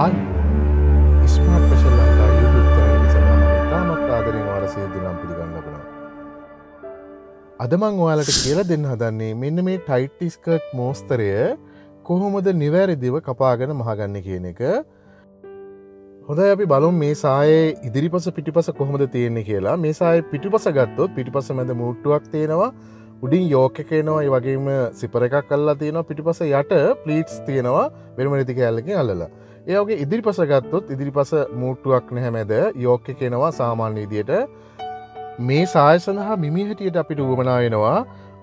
ආයුබෝවන් smart fashion Lanka YouTube channel එක සඳහා මම ඉතාමත් ආදරෙන් ඔයාලා සියලු දෙනාම පිළිගන්න ලබනවා. අද මම ඔයාලට කියලා දෙන්න හදන්නේ මෙන්න මේ ටයිට් ස්කර්ට් මෝස්තරය කොහොමද නිවැරදිව කපාගෙන මහගන්නේ කියන එක. හොඳයි අපි බලමු මේ සායේ ඉදිරිපස පිටිපස කොහොමද තියෙන්නේ කියලා. මේ සායේ පිටිපස ගත්තොත් පිටිපස මැද මූට්ටුවක් තියෙනවා. උඩින් යෝක් එක එනවා. ඒ වගේම සිපර් එකක් අල්ලලා තියෙනවා. පිටිපස යට ප්ලීට්ස් තියෙනවා. වෙනම රිදි කෑල්ලකින් අල්ලලා. ඒ වගේ ඉදිරිපස ගත්තොත් ඉදිරිපස මූට්ටුවක් නැහැ මැද යෝක් එක එනවා සාමාන්‍ය විදියට. මේ සාය සඳහා මිමි හැටියට අපිට උවමනා වෙනවා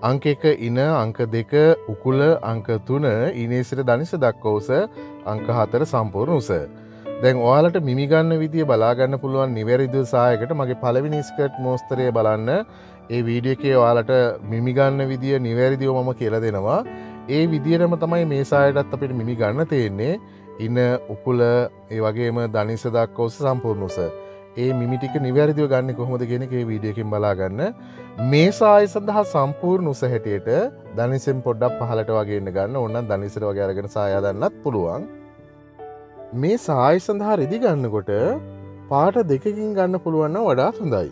අංක 1 ඉන අංක 2 උකුල අංක 3 ඊනේ සිට දනිස දක්වා උස අංක 4 සම්පූර්ණ උස. දැන් ඔයාලට මිමි ගන්න විදිය බලා ගන්න පුළුවන් නිවැරදි සායකට මගේ පළවෙනි ස්කර්ට් මෝස්තරය බලන්න. ඒ වීඩියෝ එකේ ඔයාලට මිමි ගන්න විදිය නිවැරදිව මම කියලා දෙනවා. ඒ විදියටම තමයි මේ සායටත් අපිට මිමි ගන්න තියෙන්නේ. ඉන උකුල ඒ වගේම දනිස දක්වා උස සම්පූර්ණ උස. ඒ මිමි ටික නිවැරදිව ගන්න කොහොමද කියන එක මේ වීඩියෝ එකෙන් බලා ගන්න. මේ සාය සඳහා සම්පූර්ණ උස හැටියට දනිසෙන් පොඩ්ඩක් පහළට වගේ එන්න ගන්න. ඕනනම් දනිසට වගේ අරගෙන සාය හදන්නත් පුළුවන්. මේ සාය සඳහා රෙදි ගන්නකොට පාට දෙකකින් ගන්න පුළුවන් නම් වඩාත් හොඳයි.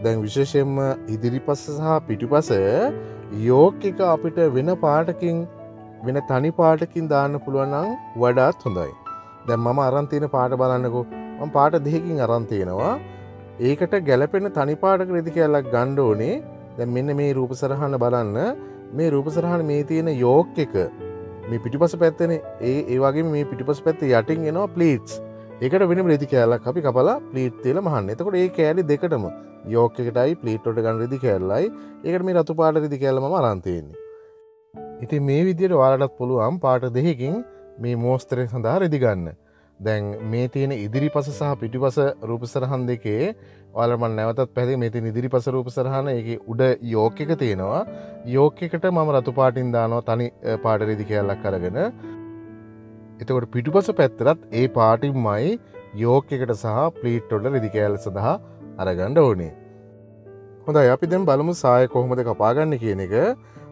දැන් විශේෂයෙන්ම ඉදිරිපස සහ පිටිපස යෝක් එක අපිට වෙන පාටකින් වෙන තනි පාටකින් දාන්න පුළුවන් නම් වඩාත් හොඳයි. දැන් මම අරන් තියෙන පාට බලන්නකෝ. මම පාට දෙකකින් අරන් තියෙනවා. ඒකට ගැළපෙන තනි පාටක රෙදි කැල්ලක් ගන්න ඕනේ. දැන් මෙන්න මේ රූප සරහන බලන්න. මේ රූප සරහන මේ තියෙන යෝක් එක මේ පිටිපස පැත්තනේ. ඒ වගේම මේ පිටිපස පැත්තේ යටින් එනවා ප්ලීට්ස්. ඒකට වෙනම රෙදි කැල්ලක් අපි කපලා ප්ලීට් තියලා මහන්න. එතකොට මේ කෑලි දෙකටම යෝක් එකටයි ප්ලීට් වලට ගන්න රෙදි කැල්ලයි. ඒකට මේ රතු පාට රෙදි කැල්ල මම අරන් තියෙන්නේ. ඉතින් මේ විදිහට ඔයාලටත් පුළුවන් පාට දෙකකින් මේ මෝස්තරය සඳහා රෙදි ගන්න. දැන් මේ තියෙන ඉදිරිපස සහ පිටිපස රූප සරහන් දෙකේ ඔයාලට මම නැවතත් පැහැදිලි මේ තියෙන ඉදිරිපස රූප සරහන ඒකේ උඩ යෝක් එක තියෙනවා. යෝක් එකට මම රතු පාටින් දානවා තනි පාට රෙදි කැල්ලක් අරගෙන. එතකොට පිටිපස පැත්තටත් ඒ පාටින්මයි යෝක් එකට සහ ප්ලීට් වල රෙදි කැල්ල සඳහා අරගන්න ඕනේ. හොඳයි අපි දැන් බලමු සාය කොහොමද කපාගන්නේ කියන එක.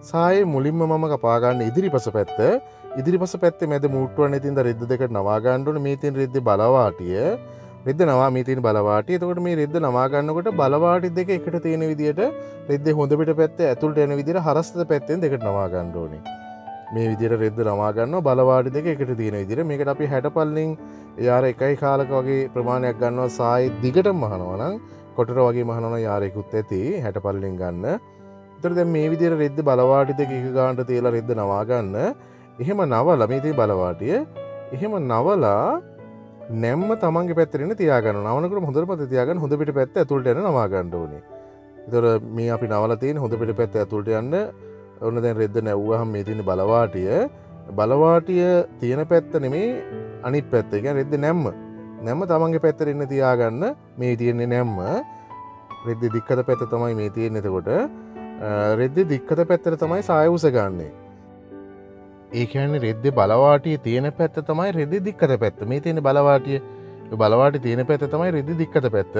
සායේ මුලින්ම මම කපා ගන්න ඉදිරිපස පැත්ත. ඉදිරිපස පැත්තේ මැද මූට්ටුව නැතිඳ රෙද්ද දෙකට නවා ගන්න ඕනේ. මේ තියෙන රෙද්දේ බලවාටිය. රෙද්ද නවා මේ තියෙන බලවාටිය. එතකොට මේ රෙද්ද නවා ගන්නකොට බලවාටි දෙක එකට තියෙන විදියට රෙද්දේ හොඳ පිට පැත්තේ ඇතුළට එන විදියට හරස්ත පැත්තෙන් දෙකට නවා ගන්න ඕනේ. මේ විදියට රෙද්ද නවා ගන්නවා බලවාටි දෙක එකට තියෙන විදියට. මේකට අපි 60 පල්ලෙන් යාර එකයි කාලක වගේ ප්‍රමාණයක් ගන්නවා. සායේ දිගටම මහනවා නම් කොටර වගේ මහනවා නම් යාරේකුත් ඇති 60 පල්ලෙන් ගන්න. එතකොට දැන් මේ විදියට රෙද්ද බලවාටි දෙක එක ගානට තියලා රෙද්ද නවා ගන්න. එහෙම නවලා මේ තියෙන බලවාටිය එහෙම නවලා නැම්ම තමන්ගේ පැත්තට එන තියා ගන්නවා. නවනකොට හොඳට පැත්ත තියාගන්න හොඳ පිට පැත්ත ඇතුළට එන නවා ගන්න ඕනේ. එතකොට මේ අපි නවලා තියෙන හොඳ පිට පැත්ත ඇතුළට යන්න ඕන. දැන් රෙද්ද නැවුවහම මේ තියෙන බලවාටිය තියෙන පැත්ත නෙමේ අනිත් පැත්ත. ඒ කියන්නේ රෙද්ද නැම්ම තමන්ගේ පැත්තට එන්න තියාගන්න. මේ තියෙන්නේ නැම්ම. රෙද්ද දික්කත පැත්ත තමයි මේ තියෙන්නේ. එතකොට රෙද්දේ දික්කත පැත්තට තමයි සාය උස ගන්නෙ. ඒ කියන්නේ රෙද්දේ බලවාටියේ තියෙන පැත්ත තමයි රෙද්දේ දික්කත පැත්ත. මේ තියෙන බලවාටිය තියෙන පැත්ත තමයි රෙද්දේ දික්කත පැත්ත.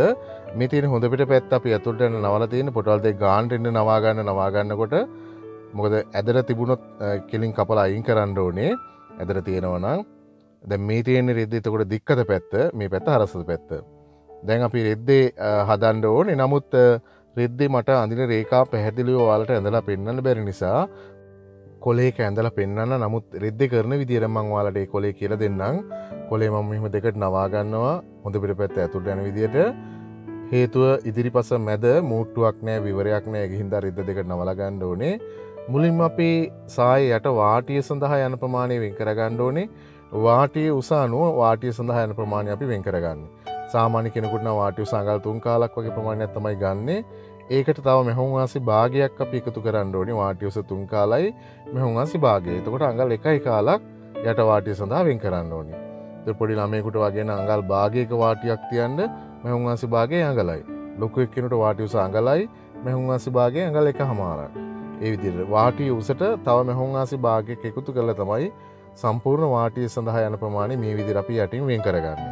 මේ තියෙන හොඳ පිට පැත්ත අපි ඇතුළට යන නවලා තියෙන පොටවල් දෙක ගානට එන්න නවා ගන්නකොට මොකද ඇදලා තිබුණොත් කෙලින් කපලා අයින් කරන්න ඕනේ. ඇදලා තියෙනවා නම් දැන් මේ තියෙන රෙද්දේ එතකොට දික්කත පැත්ත, මේ පැත්ත හරස්ත පැත්ත. දැන් අපි රෙද්දේ හදන්න ඕනේ. නමුත් රෙද්දේ මට අඳින රේඛා පැහැදිලිව ඔයාලට ඇඳලා පෙන්වන්න බැරි නිසා කොලේක ඇඳලා පෙන්වන්න. නමුත් රෙද්දේ කරන විදියට මම ඔයාලට ඒ කොලේ කියලා දෙන්නම්. කොලේ මම මෙහෙම දෙකට නවා ගන්නවා හොඳ පිට පැත්ත ඇතුළට යන විදියට. හේතුව ඉදිරිපස මැද මූට්ටුවක් නැහැ, විවරයක් නැහැ. ඒ හින්දා රෙද්ද දෙකට නවලා ගන්න ඕනේ. මුලින්ම අපි සායේ යට වාටිය සඳහා යන ප්‍රමාණය වෙන් කර ගන්න ඕනේ. වාටියේ උස අනුව වාටිය සඳහා යන ප්‍රමාණය අපි වෙන් කරගන්නේ. සාමාන්‍ය කෙනෙකුට නම් වාටිය උස අඟල් 3 කාලක් වගේ ප්‍රමාණයක් තමයි ගන්නෙ. ඒකට තව මෙහුම් වාසි භාගයක් අපි එකතු කරන්න ඕනේ. වාටිය උස 3 කාලයි මෙහුම් වාසි භාගය. එතකොට අඟල් 1 කාලක් යට වාටිය සඳහා වෙන් කරන්න ඕනේ. ඒ පොඩි ළමයෙකුට වගේ නම් අඟල් භාගයක වාටියක් තියන්න මෙහුම් වාසි භාගය අඟලයි. ලොකු එක්කෙනෙකුට වාටිය උස අඟලයි මෙහුම් වාසි භාගය අඟල් 1/4ක්. ඒ විදිහට වාටිය උසට තව මෙහුම් වාසි භාගයක් එකතු කරලා තමයි සම්පූර්ණ වාටිය සඳහා යන ප්‍රමාණය මේ විදිහට අපි යටින් වෙන් කරගන්නේ.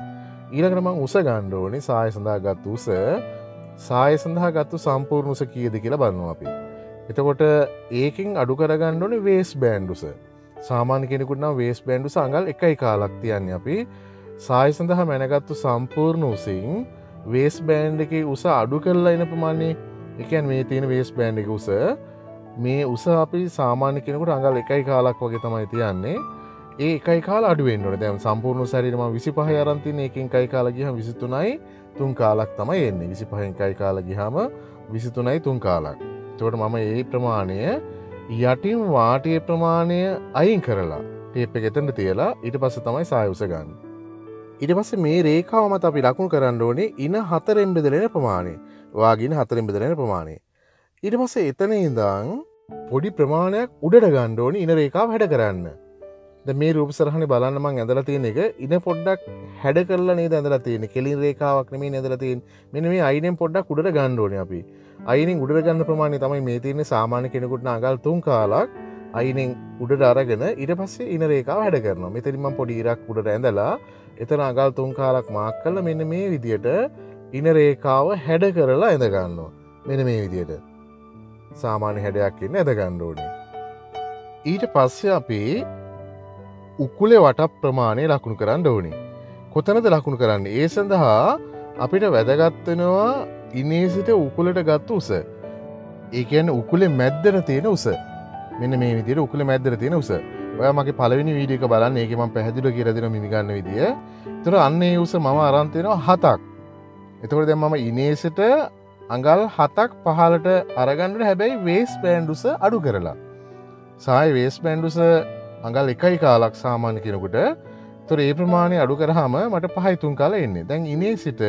ඊළඟට මම උස ගන්න ඕනේ. සාය සඳහා ගත්ත උස සාය සඳහා ගත්තු සම්පූර්ණ උස කීයද කියලා බලනවා අපි. එතකොට ඒකෙන් අඩු කරගන්න ඕනේ වේස් බෑන්ඩ් උස. සාමාන්‍ය කෙනෙකුට නම් වේස් බෑන්ඩ් උස අඟල් 1 කාලක් තියන්නේ අපි. සාය සඳහා මැනගත්තු සම්පූර්ණ උසින් වේස් බෑන්ඩ් එකේ උස අඩු කරලා එන ප්‍රමාණය, ඒ කියන්නේ මේ තියෙන වේස් බෑන්ඩ් එකේ උස, මේ උස අපි සාමාන්‍ය කෙනෙකුට අඟල් 1.1 වගේ තමයි තියන්නේ. ඒ 1.1 අඩු වෙන්න ඕනේ. දැන් සම්පූර්ණ ශරීරය මම 25 අරන් තින්නේ, ඒකෙන් 1.1 ගියහම 23යි 3 කාලක් තමයි එන්නේ. 25න් 1.1 ගියහම 23යි 3 කාලක්. එතකොට මම මේ ප්‍රමාණය යටින් වාටයේ ප්‍රමාණය අයින් කරලා ටේප් එක එතනට තියලා ඊට පස්සේ තමයි සාය උස ගන්න. ඊට පස්සේ මේ රේඛාව මත අපි ලකුණු කරන්න ඕනේ ඉන 4න් බෙදලා එන ප්‍රමාණය. වාගින 4න් බෙදලා එන ප්‍රමාණය. ඊට පස්සේ එතන ඉඳන් පොඩි ප්‍රමාණයක් උඩට ගන්න ඕනේ ඉන රේඛාව හැඩ කරන්න. දැන් මේ රූප සරහනේ බලන්න මම ඇඳලා තියෙන එක ඉන පොඩ්ඩක් හැඩ කරලා නේද ඇඳලා තියෙන්නේ. කෙලින් රේඛාවක් නෙමෙයි ඇඳලා තියෙන්නේ. මෙන්න මේ අයිනෙන් පොඩ්ඩක් උඩට ගන්න ඕනේ අපි. අයිනෙන් උඩට ගන්න ප්‍රමාණය තමයි මේ තියෙන්නේ. සාමාන්‍ය කෙනෙකුට නම් අඟල් 3 කාලක් අයිනෙන් උඩට අරගෙන ඊට පස්සේ ඉන රේඛාව හැඩ කරනවා. මෙතනින් මම පොඩි ඉරක් උඩට ඇඳලා එතන අඟල් 3 කාලක් මාක් කරලා මෙන්න මේ විදියට ඉන රේඛාව හැඩ කරලා ඇඳ ගන්නවා. මෙන්න මේ විදියට. සාමාන්‍ය හැඩයක් ඉන්න ඇඳ ගන්න ඕනේ. ඊට පස්සේ අපි උකුලේ වට ප්‍රමාණය ලකුණු කරන්න ඕනේ. කොතනද ලකුණු කරන්නේ? ඒ සඳහා අපිට වැදගත් වෙනවා ඉනේ සිට උකුලට ගත්ත උස. ඒ කියන්නේ උකුලේ මැද්දට තියෙන උස. මෙන්න මේ විදිහට උකුලේ මැද්දට තියෙන උස. ඔයා මගේ පළවෙනි වීඩියෝ එක බලන්න. ඒකේ මම පැහැදිලිව කියලා දෙනවා මිමි ගන්න විදිය. ඒතර අන්න ඒ උස මම අරන් තිනවා 7ක්. එතකොට දැන් මම ඉනේ සිට අඟල් 7ක් පහළට අරගන්න හැබැයි වේස් බෑන්ඩ් උස අඩු කරලා. සාය වේස් බෑන්ඩ් උස අඟල් 1.1 සාමාන්‍ය කෙනෙකුට. ඒතර ඒ ප්‍රමාණය අඩු කරාම මට 5.3 කාලෙ එන්නේ. දැන් ඉනේ සිට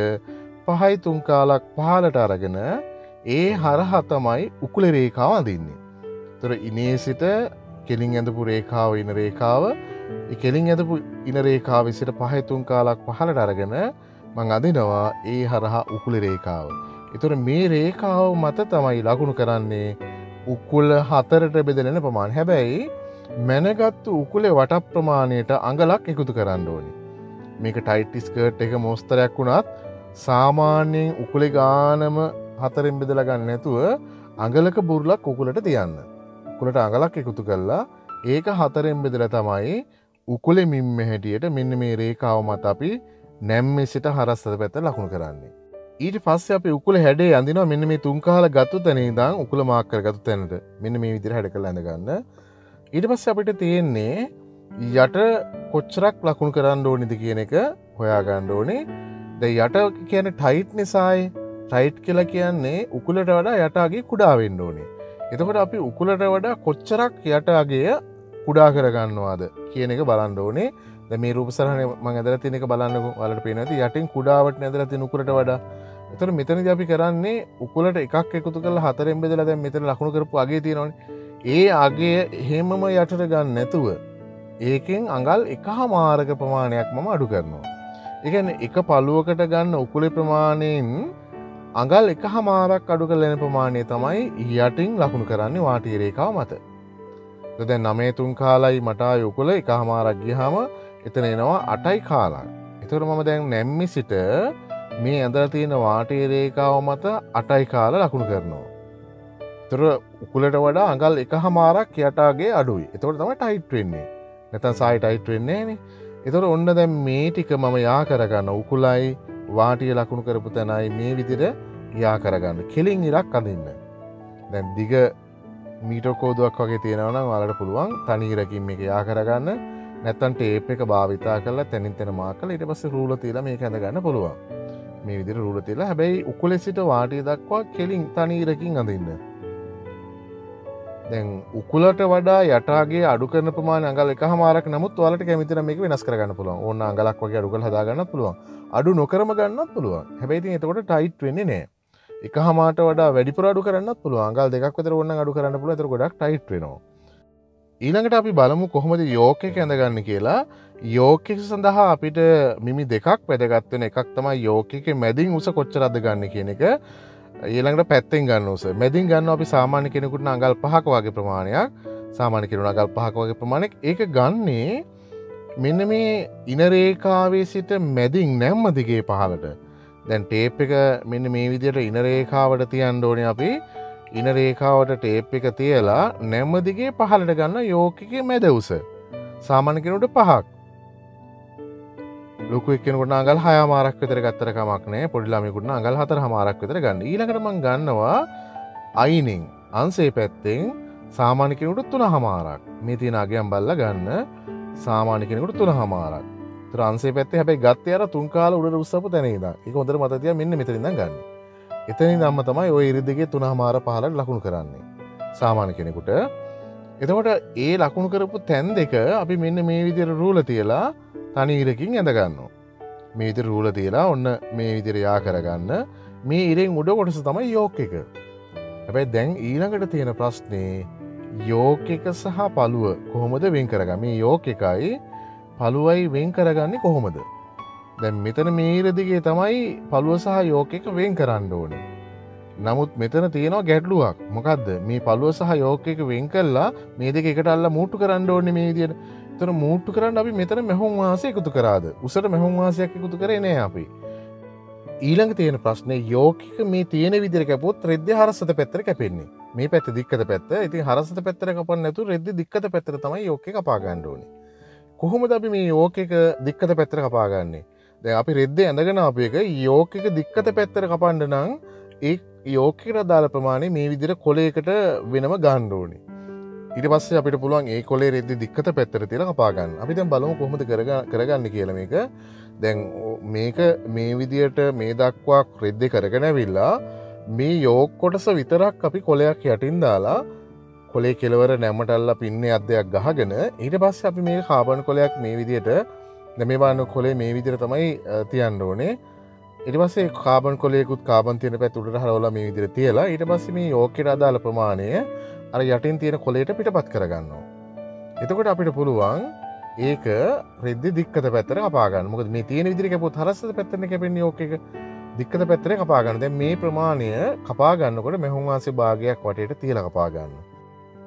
5.3 කාලක් පහළට අරගෙන ඒ හරහා තමයි උකුලේ රේඛාව අඳින්නේ. ඒතර ඉනේ සිට කෙලින් ඇඳපු රේඛාව ඉන රේඛාව, ඒ කෙලින් ඇඳපු ඉන රේඛාවේ සිට 5.3 කාලක් පහළට අරගෙන මම අඳිනවා ඒ හරහා උකුලේ රේඛාව. ඒතර මේ රේඛාව මත තමයි ලකුණු කරන්නේ උකුල 4ට බෙදෙන ප්‍රමාණය. හැබැයි මැනගත්තු උකුලේ වට ප්‍රමාණයට අඟලක් එකතු කරන්න ඕනේ. මේක ටයිට් ස්කර්ට් එක මොස්තරයක් වුණත් සාමාන්‍යයෙන් උකුලේ ගානම 4න් බෙදලා ගන්න නැතුව අඟලක බුරුලක් උකුලට තියන්න. උකුලට අඟලක් එකතු කරලා ඒක 4න් බෙදලා තමයි උකුලේ මිම්ම හැටියට මෙන්න මේ රේඛාව මත අපි නැම්මේ සිට හරස් අත පැත්ත ලකුණු කරන්නේ. ඊට පස්සේ අපි උකුලේ හැඩේ අඳිනවා මෙන්න මේ 3 කාල ගත්තු තැන ඉඳන් උකුල මාක් කරගත්තු තැනට. මෙන්න මේ විදිහට හැඩ කරලා අඳ ගන්න. ඊට පස්සේ අපිට තියෙන්නේ යට කොච්චරක් ලකුණු කරන්න ඕනේද කියන එක හොයාගන්න ඕනේ. දැන් යට කියන්නේ ටයිට් නිසායි. ටයිට් කියලා කියන්නේ උකුලට වඩා යට අගය කුඩා වෙන්න ඕනේ. එතකොට අපි උකුලට වඩා කොච්චරක් යට අගය කුඩා කරගන්නවාද කියන එක බලන්න ඕනේ. දැන් මේ රූප සරහනේ මම ඇදලා තියෙන එක බලන්නකෝ. ඔයාලට පේනවා ඇති යටින් කුඩාවට ඇදලා තියෙන උකුලට වඩා. එතකොට මෙතනදී අපි කරන්නේ උකුලට එකක් එකතු කරලා 4න් බෙදලා දැන් මෙතන ලකුණු කරපු අගය තියෙනවනේ. ඒ අගය හැමම යටට ගන්න නැතුව ඒකෙන් අඟල් 1.5 ප්‍රමාණයක් මම අඩු කරනවා. ඒ කියන්නේ එක පළුවකට ගන්න උකුලේ ප්‍රමාණයෙන් අඟල් 1.5ක් අඩු කරලා එන ප්‍රමාණය තමයි යටින් ලකුණු කරන්නේ වාටීය රේඛාව මත. දැන් 9.3 කාලයි මට ආයේ උකුල 1.5ක් ගියාම එතන එනවා 8යි කාලක්. ඒතකොට මම දැන් නැම්මි සිට මේ ඇඳලා තියෙන වාටීය රේඛාව මත 8යි කාල ලකුණු කරනවා. ඒතර උකුලට වඩා අඟල් 1.5ක් යටාගේ අඩුයි. ඒතකොට තමයි ටයිට් වෙන්නේ. නැත්නම් සායි ටයිට් වෙන්නේ නැහනේ. ඒතකොට ඔන්න දැන් මේ ටික මම යා කරගන්න උකුලයි වාටිය ලකුණු කරපු තැනයි මේ විදිහට යා කරගන්න. කෙලින් ඉරක් අඳින්න. දැන් දිග මීටර් කෝදුවක් වගේ තියෙනවා නම් ඔයාලට පුළුවන් තනි ඉරකින් මේක යා කරගන්න. නැත්නම් ටේප් එක භාවිතා කරලා තනින් තන මාක් කරලා ඊට පස්සේ රූල තියලා මේක ඇඳ ගන්න පුළුවන්. මේ විදිහට රූල තියලා හැබැයි උකුලේ සිට වාටිය දක්වා කෙලින් තනි ඉරකින් අඳින්න. දැන් උකුලට වඩා යටාගේ අඩු කරන ප්‍රමාණය අඟල් 1.5ක් නමුත් ඔයාලට කැමති නම් මේක වෙනස් කරගන්න පුළුවන්. ඕන අඟලක් වගේ අඩු කරලා හදා ගන්නත් පුළුවන්. අඩු නොකරම ගන්නත් පුළුවන්. හැබැයි ඉතින් එතකොට ටයිට් වෙන්නේ නැහැ. 1.5ට වඩා වැඩිපුර අඩු කරන්නත් පුළුවන්. අඟල් 2ක් විතර ඕනනම් අඩු කරන්න පුළුවන්. ඒතර ගොඩක් ටයිට් වෙනවා. ඊළඟට අපි බලමු කොහොමද යෝක් එක ඇඳගන්නේ කියලා. යෝක් එක සඳහා අපිට මිමි දෙකක් වැදගත් වෙන එකක් තමයි යෝක් එකේ මැදින් උස කොච්චරද ගන්න කියන එක. ඊළඟට පැත්තෙන් ගන්න උස. මැදින් ගන්නවා අපි සාමාන්‍ය කෙනෙකුට නම් අඟල් 5ක වගේ ප්‍රමාණයක්. සාමාන්‍ය කෙනෙකුට අඟල් 5ක වගේ ප්‍රමාණයක්. ඒක ගන්නේ මෙන්න මේ ඉන රේඛාවේ සිට මැදින් නැම්ම දිගේ පහළට. දැන් ටේප් එක මෙන්න මේ විදිහට ඉන රේඛාවට තියන්න ඕනේ අපි. ඉන රේඛාවට ටේප් එක තියලා නැම්ම දිගේ පහළට ගන්න යෝක් එකේ මැද උස. සාමාන්‍ය කෙනෙකුට 5ක්. ලොකු එක්කෙනෙකුට නම් අඟල් 6මාරක් විතර ගත්තට කමක් නැහැ. පොඩි ළමයෙකුට නම් අඟල් 4මාරක් විතර ගන්න. ඊළඟට මම ගන්නවා අයිනෙන් අංශේ පැත්තෙන් සාමාන්‍ය කෙනෙකුට 3මාරක්. මේ තියෙන අගයන් බල්ලා ගන්න සාමාන්‍ය කෙනෙකුට 3මාරක්. ඒතර අංශේ පැත්තේ හැබැයි ගත්තේ අර තුන් කාල උඩට උස්සපු තැන ඉඳන්. ඒක හොඳට මතක තියාගන්න මෙන්න මෙතන ඉඳන් ගන්න. එතන ඉඳන්ම තමයි ওই ඉරිදිගේ 3මාර පහලට ලකුණු කරන්නේ. සාමාන්‍ය කෙනෙකුට. එතකොට ඒ ලකුණු කරපු තැන් දෙක අපි මෙන්න මේ විදිහට රූල තියලා තනි ඉරකින් ඇඳ ගන්නවා. මේ විදිහට රූල තියලා ඔන්න මේ විදිහට යා කරගන්න. මේ ඉරෙන් උඩ කොටස තමයි යෝක් එක. හැබැයි දැන් ඊළඟට තියෙන ප්‍රශ්නේ යෝක් එක සහ පළුව කොහොමද වෙන් කරගන්නේ? මේ යෝක් එකයි පළුවයි වෙන් කරගන්නේ කොහොමද? දැන් මෙතන මේ ඉර දිගේ තමයි පළුව සහ යෝක් එක වෙන් කරන්න ඕනේ. නමුත් මෙතන තියෙනවා ගැටලුවක්. මොකද්ද? මේ පළුව සහ යෝක් එක වෙන් කළා මේ දෙක එකට අල්ලලා මූට්ටු කරන්න ඕනේ මේ විදිහට. එතන මූට්ටු කරන්න අපි මෙතන මෙහොන් වාසය එකතු කරාද? උසට මෙහොන් වාසයක් එකතු කරේ නෑ අපි. ඊළඟ තියෙන ප්‍රශ්නේ යෝක් එක මේ තියෙන විදිහට කැපුවොත් රෙද්ද හරසත පැත්තට කැපෙන්නේ. මේ පැත්ත දික්කත පැත්ත. ඉතින් හරසත පැත්තට කපන්න නැතුව රෙද්ද දික්කත පැත්තට තමයි යෝක් එක කපා ගන්න ඕනේ. කොහොමද අපි මේ යෝක් එක දික්කත පැත්තට කපා ගන්නේ? දැන් අපි රෙද්ද ඇඳගෙන ආපු එක යෝක් එක දික්කත පැත්තට කපන්න නම් ඒ යෝක් එකට අදාළ ප්‍රමාණය මේ විදිහට කොලයකට වෙනම ගන්න ඕනේ. ඊට පස්සේ අපිට පුළුවන් ඒ කොලේ රෙද්ද දික්කත පැත්තට තියලා කපා ගන්න. අපි දැන් බලමු කොහොමද කරගන්නේ කියලා මේක. දැන් මේක මේ විදිහට මේ දක්වා රෙද්ද කරගෙන ඇවිල්ලා මේ යෝක් කොටස විතරක් අපි කොලයක් යටින් දාලා කොලේ කෙලවර නැම්මට අල්ලලා පින්නේ අද්දයක් ගහගෙන ඊට පස්සේ අපි මේක කාබන් කොලයක් මේ විදිහට දැන් මේ බලන්න කොලේ මේ විදිහට තමයි තියන්න ඕනේ. ඊට පස්සේ කාබන් කොලයකුත් කාබන් තියෙන පැත්ත උඩට හරවලා මේ විදිහට තියලා ඊට පස්සේ මේ යෝක් එකට අදාළ ප්‍රමාණය අර යටින් තියෙන කොලයට පිටපත් කරගන්නවා. එතකොට අපිට පුළුවන් ඒක රෙද්ද දික්කත පැත්තට කපා ගන්න. මොකද මේ තියෙන විදිහට කැපුවොත් හරස්සත පැත්තට කැපෙන්නේ යෝක් එක. දික්කත පැත්තට කපා ගන්න. දැන් මේ ප්‍රමාණය කපා ගන්නකොට මෙහුන් වාසේ භාගයක් වටේට තියලා කපා ගන්න.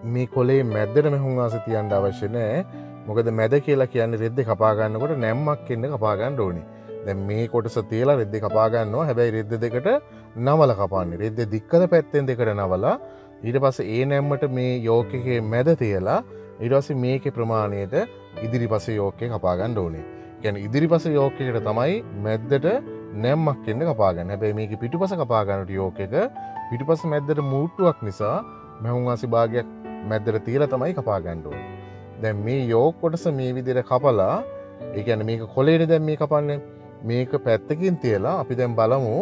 මේ කොලේ මැද්දට මෙහුන් වාසේ තියන්න අවශ්‍ය නැහැ. මොකද මැද කියලා කියන්නේ රෙද්ද කපා ගන්නකොට නැම්මක් එන්න කපා ගන්න ඕනේ. දැන් මේ කොටස තියලා රෙද්ද කපා ගන්නවා. හැබැයි රෙද්ද දෙකට නවල කපන්නේ. රෙද්ද දික්කත පැත්තෙන් දෙකට නවලා ඊට පස්සේ ඒ නැම්මට මේ යෝක් එකේ මැද තියලා ඊට පස්සේ මේකේ ප්‍රමාණයට ඉදිරිපස්සේ යෝක් එක කපා ගන්න ඕනේ. කියන්නේ ඉදිරිපස්සේ යෝක් එකට තමයි මැද්දට නැම්මක් එන්න කපා ගන්න. හැබැයි මේකේ පිටුපස කපා ගන්නට යෝක් එක පිටුපස මැද්දට මූට්ටුවක් නිසා මෙහුන් වාසි භාගයක් මැද්දට තියලා තමයි කපා ගන්න ඕනේ. දැන් මේ යෝක් කොටස මේ විදිහට කපලා ඒ කියන්නේ මේක කොලේනේ දැන් මේ කපන්නේ. මේක පැත්තකින් තියලා අපි දැන් බලමු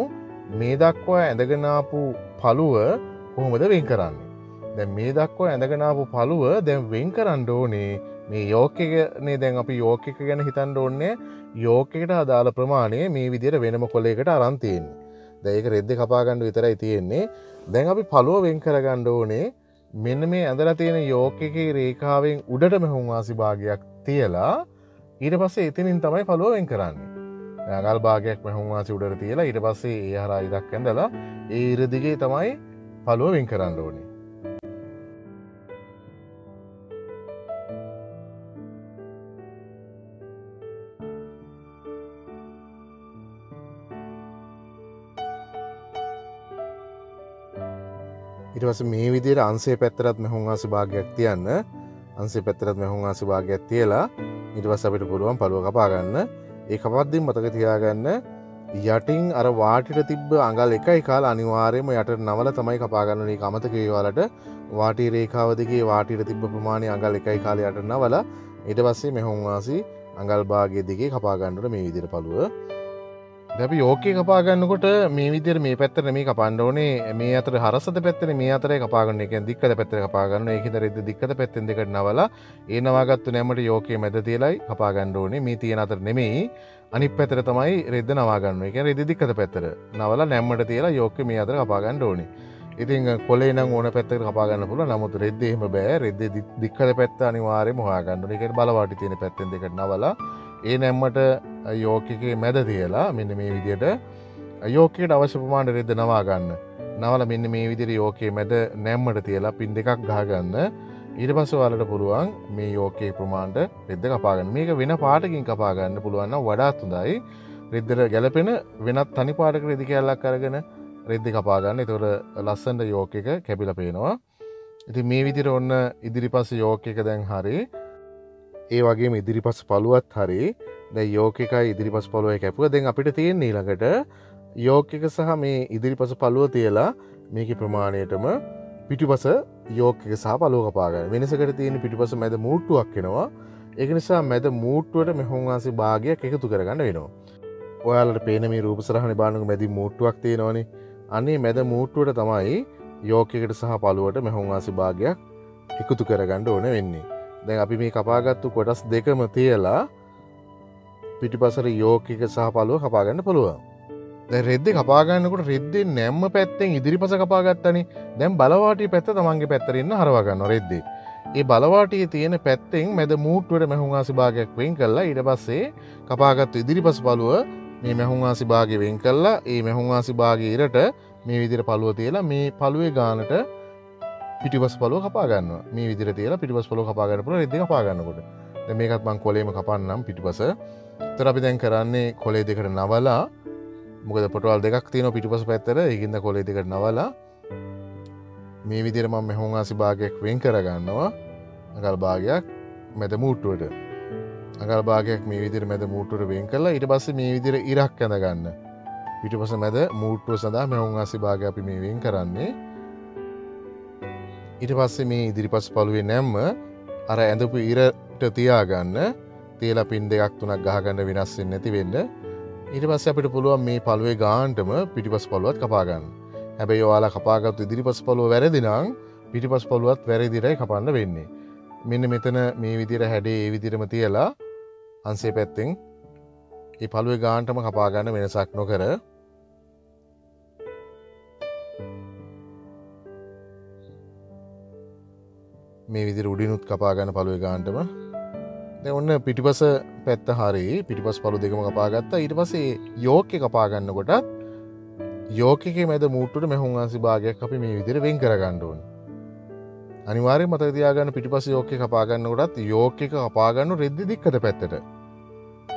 මේ දක්වා ඇඳගෙන ආපු පළුව කොහොමද වෙන් කරන්නේ. දැන් මේ දක්වා ඇඳගෙන ආපු පළුව දැන් වෙන් කරන්න ඕනේ. මේ යෝක් එකනේ දැන් අපි යෝක් එක ගැන හිතන්න ඕනේ. යෝක් එකට අදාළ ප්‍රමාණය මේ විදිහට වෙනම කොලයකට අරන් තියෙන්නේ. දැන් ඒක රෙද්ද කපා ගන්න විතරයි තියෙන්නේ. දැන් අපි පළුව වෙන් කරගන්න ඕනේ. මෙන්න මේ ඇඳලා තියෙන යෝක් එකේ රේඛාවෙන් උඩට මෙහුන් වාසි භාගයක් තියලා ඊට පස්සේ එතනින් තමයි පළුව වෙන් කරන්නේ. අඟල් භාගයක් මෙහුන් වාසි උඩට තියලා ඊට පස්සේ ඒ හරහා ඉරක් ඇඳලා ඒ ඉර දිගේ තමයි පළුව වෙන් කරන්න ඕනේ. ඊට පස්සේ මේ විදිහට අංශයේ පැත්තටත් මෙහුන් වාසි භාගයක් තියන්න. අංශයේ පැත්තටත් මෙහුන් වාසි භාගයක් තියලා ඊට පස්සේ අපිට පුළුවන් පළුව කපා ගන්න. ඒ කපද්දී මතක තියාගන්න යටින් අර වාටිට තිබ්බ අඟල් එකයි කාලා අනිවාර්යයෙන්ම යටට නවල තමයි කපා ගන්න ඕනේ. ඒක අමතක වේවාලට වාටි රේඛාව දිගේ වාටිට තිබ්බ ප්‍රමාණය අඟල් එකයි කාලා යටට නවලා ඊට පස්සේ මෙහුන් වාසි අඟල් භාගයේ දිගේ කපා ගන්න ඕනේ මේ විදිහට පළුව. දැන් අපි යෝක් එක කපා ගන්නකොට මේ විදිහට මේ පැත්තට නෙමෙයි කපන්න ඕනේ. මේ අතර හරසත පැත්තනේ මේ අතරේ කපා ගන්න. ඒ කියන්නේ දික්කත පැත්තට කපා ගන්නවා. ඒකින්ද රෙද්ද දික්කත පැත්තෙන් දෙකට නවලා ඒ නවාගත්තු නැමට යෝකේ මැද තියලයි කපා ගන්න ඕනේ. මේ තියෙන අතර නෙමෙයි. අනිත් පැත්තට තමයි රෙද්ද නවා ගන්න. ඒ කියන්නේ රෙද්ද දික්කත පැත්තට නවලා නැම්මට තියලා යෝකේ මේ අතර කපා ගන්න ඕනේ. ඉතින් කොලේ නම් ඕන පැත්තකට කපා ගන්න පුළුවන්. නමුත් රෙද්ද එහෙම බෑ. රෙද්ද දික්කත පැත්ත අනිවාර්යයෙන්ම හොයා ගන්න ඕනේ. ඒ කියන්නේ බලවාටි තියෙන පැත්තෙන් දෙකට නවලා ඒ නැම්මට යෝක් එකේ මැද තියලා මෙන්න මේ විදිහට යෝක් එකට අවශ්‍ය ප්‍රමාණයට රෙද්ද නවා ගන්න. නවලා මෙන්න මේ විදිහට යෝකේ මැද නැම්මට තියලා පින් දෙකක් ගහගන්න. ඊට පස්සේ ඔයාලට පුළුවන් මේ යෝක් එකේ ප්‍රමාණයට රෙද්ද කපා ගන්න. මේක වෙන පාටකින් කපා ගන්න පුළුවන් නම් වඩාත් හොඳයි. රෙද්දට ගැලපෙන වෙනත් තනි පාටක රෙදි කැල්ලක් අරගෙන රෙද්ද කපා ගන්න. ඒතකොට ලස්සනට යෝක් එක කැපිලා පේනවා. ඉතින් මේ විදිහට ඔන්න ඉදිරිපස්ස යෝක් එක දැන් හරි. ඒ වගේම ඉදිරිපස්ස පළුවත් හරි. දැන් යෝක් එකයි ඉදිරිපස පළුවයි කැපුවා. දැන් අපිට තියෙන්නේ ඊළඟට යෝක් එක සහ මේ ඉදිරිපස පළුව තියලා මේකේ ප්‍රමාණයටම පිටිපස යෝක් එක සහ පළුව කපා ගන්න. වෙනසකට තියෙන පිටිපස මැද මූට්ටුවක් එනවා. ඒක නිසා මැද මූට්ටුවට මෙහොන් වාසි භාගයක් එකතු කරගන්න වෙනවා. ඔයාලට පේන මේ රූප සරහනේ බලනකොට මැදි මූට්ටුවක් තියෙනවනේ. අනේ මැද මූට්ටුවට තමයි යෝක් එකට සහ පළුවට මෙහොන් වාසි භාගයක් එකතු කරගන්න ඕන වෙන්නේ. දැන් අපි මේ කපාගත්තු කොටස් දෙකම තියලා පිටිපසට යෝක් එක සහ පළුව කපා ගන්න පුළුවන්. දැන් රෙද්දේ කපා ගන්නකොට රෙද්දේ නැම්ම පැත්තෙන් ඉදිරිපස කපා ගත්තනේ. දැන් බලවාටිය පැත්ත තමන්ගේ පැත්තට ඉන්න හරවා ගන්නවා රෙද්දේ. ඒ බලවාටියේ තියෙන පැත්තෙන් මැද මූට්ටුවට මෙහුන් ආසි භාගයක් වෙන් කළා. ඊට පස්සේ කපාගත්තු ඉදිරිපස පළුව මේ මෙහුන් ආසි භාගය වෙන් කළා. ඒ මෙහුන් ආසි භාගයේ ඉරට මේ විදිහට පළුව තියලා මේ පළුවේ ගානට පිටිපස් පළුව කපා ගන්නවා. මේ විදිහට තියලා පිටිපස් පළුව කපා ගන්න පුළුවන් රෙද්දේ කපා ගන්නකොට. දැන් මේකත් මම කොලේම කපන්නම් පිටිපස. ඒතර අපි දැන් කරන්නේ කොලේ දෙකට නවලා මොකද පොටවල් දෙකක් තියෙනවා පිටිපස පැත්තට. ඒකින්ද කොලේ දෙකට නවලා මේ විදිහට මම මෙහොන් ආසි භාගයක් වෙන් කරගන්නවා. අඟල් භාගයක් මැද මූට්ටුවට. අඟල් භාගයක් මේ විදිහට මැද මූට්ටුවට වෙන් කරලා ඊට පස්සේ මේ විදිහට ඉරක් ඇඳ ගන්න. පිටිපස මැද මූට්ටුව සඳහා මෙහොන් ආසි භාගය අපි මේ වෙන් කරන්නේ. ඊට පස්සේ මේ ඉදිරිපස් පළුවේ නැම්ම අර ඇඳපු ඉරට තියාගන්න. තියලා පින් දෙකක් තුනක් ගහගන්න වෙනස් වෙන්නේ නැති වෙන්න. ඊට පස්සේ අපිට පුළුවන් මේ පළුවේ ගානටම පිටිපස් පළුවත් කපා ගන්න. හැබැයි ඔයාලා කපාගත්තු ඉදිරිපස් පළුව වැරදි නම් පිටිපස් පළුවත් වැරදිටයි කපන්න වෙන්නේ. මෙන්න මෙතන මේ විදිහට හැඩේ ඒ විදිහටම තියලා අංශයේ පැත්තෙන් මේ පළුවේ ගානටම කපා ගන්න වෙනසක් නොකර මේ විදිහට උඩිනුත් කපා ගන්න පළුවේ ගානටම. දැන් ඔන්න පිටිපස පැත්ත හරි පිටිපස් පළු දෙකම කපා ගත්තා. ඊට පස්සේ යෝක් එක කපා ගන්නකොටත් යෝක් එකේ මැද මූට්ටුවට මෙහුන් ආසි භාගයක් අපි මේ විදිහට වෙන් කර ගන්න ඕනේ. අනිවාර්යයෙන් මතක තියාගන්න පිටිපස්ස යෝක් එක කපා ගන්නකොටත් යෝක් එක කපා ගන්න රෙද්ද දික්කත පැත්තට.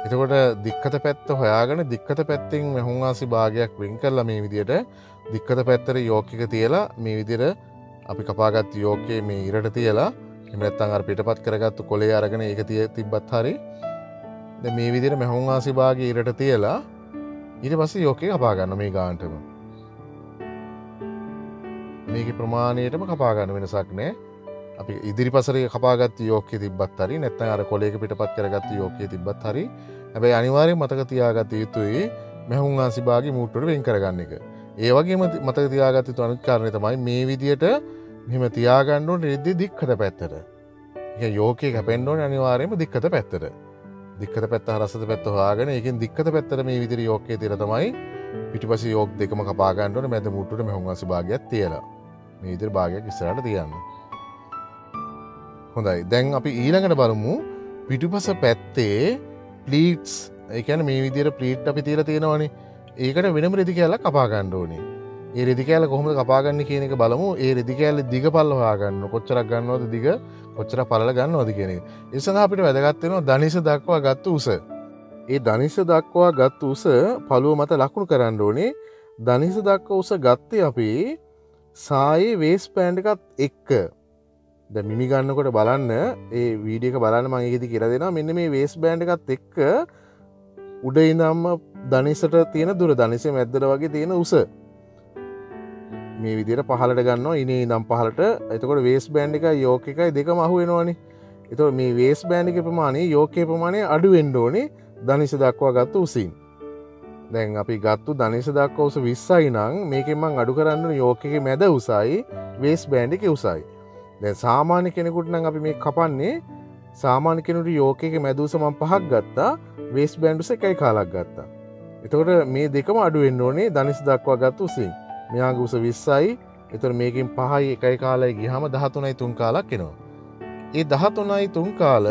එතකොට දික්කත පැත්ත හොයාගෙන දික්කත පැත්තෙන් මෙහුන් ආසි භාගයක් වෙන් කරලා මේ විදිහට දික්කත පැත්තට යෝක් එක තියලා මේ විදිහට අපි කපාගත්තු යෝක් එකේ මේ ඉරට තියලා එහෙම නැත්නම් අර පිටපත් කරගත්තු කොලේ අරගෙන ඒක තිබ්බත් හරි. දැන් මේ විදිහට මෙහොන් ආසි භාගයේ ඉරට තියලා ඊට පස්සේ යෝක් එක කපා ගන්න මේ ගානටම. මේකේ ප්‍රමාණයටම කපා ගන්න වෙනසක් නැහැ. අපි ඉදිරිපසට කපාගත්තු යෝක් එකේ තිබ්බත් හරි නැත්නම් අර කොලේක පිටපත් කරගත්තු යෝක් එකේ තිබ්බත් හරි. හැබැයි අනිවාර්යයෙන් මතක තියාගත යුතුයි මෙහොන් ආසි භාගයේ මූට්ටුවට වෙන් කරගන්න එක. ඒ වගේම මතක තියාගත යුතු අනිත් කාරණේ තමයි මේ විදිහට මෙහෙම තියාගන්න ඕනේ රෙද්දේ දික්කත පැත්තට. ඒ යෝක් එක කැපෙන්න ඕනේ අනිවාර්යයෙන්ම දික්කත පැත්තට. දික්කත පැත්ත හරසත පැත්ත හොයාගෙන ඒකෙන් දික්කත පැත්තට මේ විදිහට යෝක් එකේ තියලා තමයි පිටිපස්සේ යෝක් දෙකම කපා ගන්න ඕනේ මැද මුට්ටුවට මෙහොන් ආසි භාගයක් තියලා. මේ විදිහට භාගයක් ඉස්සරහට තියන්න. හොඳයි. දැන් අපි ඊළඟට බලමු පිටිපස පැත්තේ ප්ලීට්ස්. ඒ කියන්නේ මේ විදිහට ප්ලීට් අපි තියලා තියෙනවනේ. ඒකට වෙනම රෙදි කෑල්ලක් කපා ගන්න ඕනේ. ඒ රෙදි කෑල්ල කොහොමද කපාගන්නේ කියන එක බලමු. ඒ රෙදි කෑල්ලේ දිග පල්ල හොයාගන්න. කොච්චරක් ගන්නවද දිග, කොච්චරක් පළල ගන්නවද කියන එක. ඒ සඳහා අපිට වැදගත් වෙනවා ධනිෂ දක්වා ගත්ත උස. ඒ ධනිෂ දක්වා ගත්ත උස පළුව මත ලකුණු කරන්න ඕනේ. ධනිෂ දක්වා උස ගත්තේ අපි සායේ වේස් බෑන්ඩ් එකත් එක්ක. දැන් මිමි ගන්නකොට බලන්න ඒ වීඩියෝ එක බලන්න මම ඒකෙදි කියලා දෙනවා. මෙන්න මේ වේස් බෑන්ඩ් එකත් එක්ක උඩ ඉඳන්ම ධනිෂට තියෙන දුර ධනිෂේ මැද්දට වගේ තියෙන උස මේ විදිහට පහලට ගන්නවා. ඉනේ ඉඳන් පහලට. එතකොට වේස් බෑන්ඩ් එකයි යෝක් එකයි දෙකම අහු වෙනවනේ. එතකොට මේ වේස් බෑන්ඩ් එකේ ප්‍රමාණය යෝක් එකේ ප්‍රමාණය අඩු වෙන්න ඕනේ ධනිෂ දක්වා ගත්ත උසින්. දැන් අපි ගත්තු ධනිෂ දක්වා උස 20යි නම් මේකෙන් මම අඩු කරන්න ඕනේ යෝක් එකේ මැද උසයි වේස් බෑන්ඩ් එකේ උසයි. දැන් සාමාන්‍ය කෙනෙකුට නම් අපි මේක කපන්නේ සාමාන්‍ය කෙනෙකුට යෝක් එකේ මැද උස මම 5ක් ගත්තා වේස් බෑන්ඩ් උස 1.5 ගත්තා. එතකොට මේ දෙකම අඩු වෙන්න ඕනේ ධනිෂ දක්වා ගත්ත උසින්. මෙයාගේ උස 20යි. එතකොට මේකෙන් 5යි 1යි කාලයි ගියාම 13යි 3 කාලක් එනවා. ඒ 13යි 3 කාල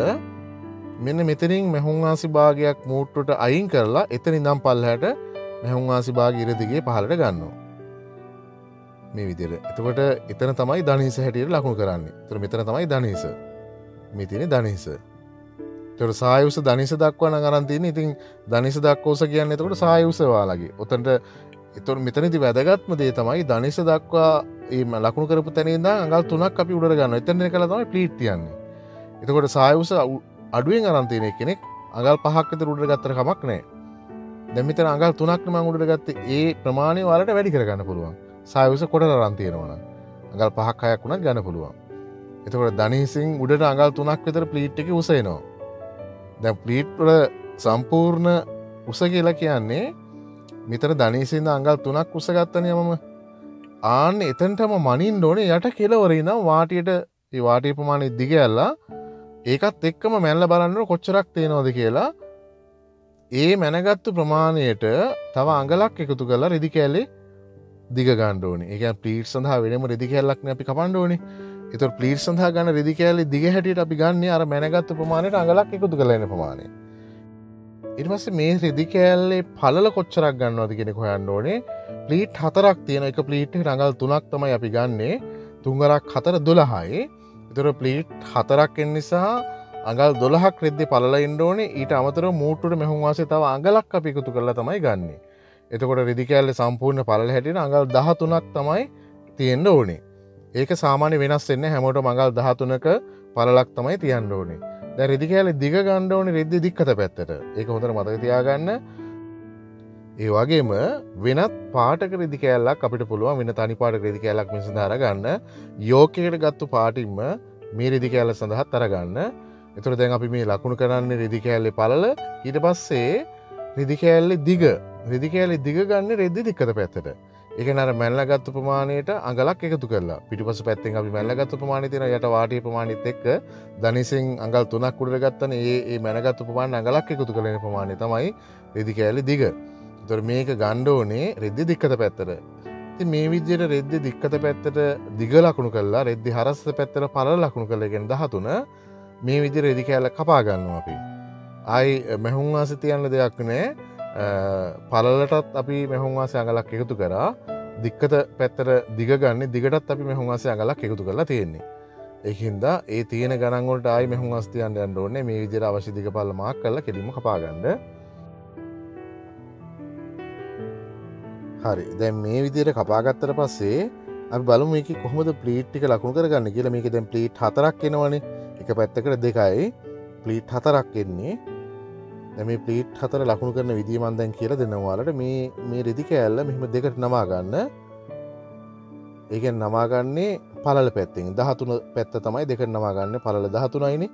මෙන්න මෙතනින් මෙහොන් ආසි භාගයක් මූට්ටුවට අයින් කරලා එතන ඉඳන් පල්ලහැට මෙහොන් ආසි භාගය ඉර දිගේ පහළට ගන්නවා. මේ විදිහට. එතකොට එතන තමයි ධනිෂ හැටියට ලකුණු කරන්නේ. එතකොට මෙතන තමයි ධනිෂ. මේ තියෙන්නේ ධනිෂ. එතකොට සාය උස ධනිෂ දක්වා නම් අරන් තියෙන්නේ. ඉතින් ධනිෂ දක්වා උස කියන්නේ එතකොට සාය උස වාලගේ. ඔතනට එතකොට මෙතනදී වැදගත්ම දේ තමයි ධනිෂ දක්වා මේ ලකුණු කරපු තැන ඉඳන් අඟල් 3ක් අපි උඩට ගන්නවා. එතන ඉඳලා තමයි ප්ලීට් තියන්නේ. එතකොට සාය උස අඩුවෙන් අරන් තියෙන කෙනෙක් අඟල් 5ක් විතර උඩට ගත්තට කමක් නැහැ. දැන් මෙතන අඟල් 3ක් මම උඩට ගත්තේ ඒ ප්‍රමාණය වලට වැඩි කරගන්න පුළුවන්. සායුස කොටලා රන් තියෙනවා නම් අඟල් 5ක් 6ක් උනත් ගන්න පුළුවන්. එතකොට ධනීසින් උඩට අඟල් 3ක් විතර ප්ලීට් එකේ උස එනවා. දැන් ප්ලීට් වල සම්පූර්ණ උස කියලා කියන්නේ මෙතන ධනීසින් අඟල් 3ක් උස ගත්තනේ මම. ආන්න එතනටම මනින්න ඕනේ යට කෙලවර ඉඳන් වාටියට ඒ වාටිය ප්‍රමාණය දිග ඇල්ලා ඒකත් එක්කම මැනලා බලන්න කොච්චරක් තියෙනවද කියලා. ඒ මැනගත්තු ප්‍රමාණයට තව අඟලක් එකතු කරලා රෙදි කෑල්ලේ දිග ගන්න ඕනේ. ඒ කියන්නේ ප්ලීට් සඳහා වෙනම රෙදි කෑල්ලක් නේ අපි කපන්න ඕනේ. ඒතකොට ප්ලීට් සඳහා ගන්න රෙදි කෑල්ලේ දිග හැටියට අපි ගන්න අර මැනගත්තු ප්‍රමාණයට අඟලක් එකතු කරලා එන ප්‍රමාණය. ඊට පස්සේ මේ රෙදි කෑල්ලේ පළල කොච්චරක් ගන්නවද කියන එක හොයන්න ඕනේ. ප්ලීට් 4ක් තියෙන එක ප්ලීට් එකට අඟල් 3ක් තමයි අපි ගන්නෙ. 3 4 12යි. ඒතකොට ප්ලීට් 4ක් එන්න නිසා අඟල් 12ක් රෙද්දේ පළල එන්න ඕනේ. ඊට අමතරව මූට්ටුවට මෙහුම් වාසේ තව අඟලක් අපි එකතු කරලා තමයි ගන්නෙ. එතකොට රෙදි කෑල්ලේ සම්පූර්ණ පළල හැටියට අඟල් 13ක් තමයි තියෙන්න ඕනේ. ඒක සාමාන්‍ය වෙනස් වෙන්නේ හැමෝටම අඟල් 13ක පළලක් තමයි තියන්න ඕනේ. දැන් රෙදි කෑල්ලේ දිග ගන්න ඕනේ රෙද්දේ දික්කත පැත්තට. ඒක හොඳට මතක තියාගන්න. ඒ වගේම වෙනත් පාටක රෙදි කෑල්ලක් අපිට පුළුවන් වෙන තනි පාටක රෙදි කෑල්ලක් මේ සඳහා අරගන්න. යෝක් එකට ගත්තු පාටින්ම මේ රෙදි කෑල්ල සඳහාත් අරගන්න. එතකොට දැන් අපි මේ ලකුණු කරන්නේ රෙදි කෑල්ලේ පළල. ඊට පස්සේ රෙදි කෑල්ලේ දිග. රෙදි කෑල්ලේ දිග ගන්න රෙද්දේ දික්කත පැත්තට. ඒ කියන්නේ අර මැල්ලා ගත්තු ප්‍රමාණයට අඟලක් එකතු කරලා පිටිපස්ස පැත්තෙන් අපි මැල්ලා ගත්තු ප්‍රමාණය තියෙන යට වාටිය ප්‍රමාණයත් එක්ක ධනිසෙන් අඟල් 3ක් උඩට ගත්තනේ ඒ මැනගත්තු ප්‍රමාණය අඟලක් එකතු කරලා එන ප්‍රමාණය තමයි රෙදි කෑල්ලේ දිග. ඒතකොට මේක ගන්න ඕනේ රෙද්දේ දික්කත පැත්තට. ඉතින් මේ විදිහට රෙද්දේ දික්කත පැත්තට දිග ලකුණු කරලා රෙද්දේ හරස්ස පැත්තට පළල ලකුණු කරලා කියන්නේ 13 මේ විදිහට රෙදි කෑල්ල කපා ගන්නවා අපි. ආයි මෙහුම් වාසේ තියන්න දෙයක් නැහැ. පළලටත් අපි මෙහුම් වාසේ අඟලක් එකතු කරා. දික්කත පැත්තට දිග ගන්න දිගටත් අපි මෙහුම් වාසේ අඟලක් එකතු කරලා තියෙන්නේ. ඒකින්ද ඒ තියෙන ගණන් වලට ආයි මෙහුම් වාසේ තියන්න යන්න ඕනේ. මේ විදිහට අවශ්‍ය දිග පළල මාක් කරලා කෙලින්ම කපා ගන්න. හරි. දැන් මේ විදිහට කපා ගත්තට පස්සේ අපි බලමු මේකේ කොහොමද ප්ලීට් ටික ලකුණු කරගන්නේ කියලා. මේකේ දැන් ප්ලීට් 4ක් එනවනේ. එක පැත්තකට 2යි. ප්ලීට් 4ක් එන්නේ. දැන් මේ ප්ලීට් 4 ලකුණු කරන විදිය මම දැන් කියලා දෙනවා ඔයාලට. මේ රෙදි කෑල්ල මෙහෙම දෙකට නමා ගන්න. ඒ කියන්නේ නමා ගන්නේ පළල පැත්තෙන්. 13 පැත්ත තමයි දෙකට නමා ගන්න. පළල 13යිනේ.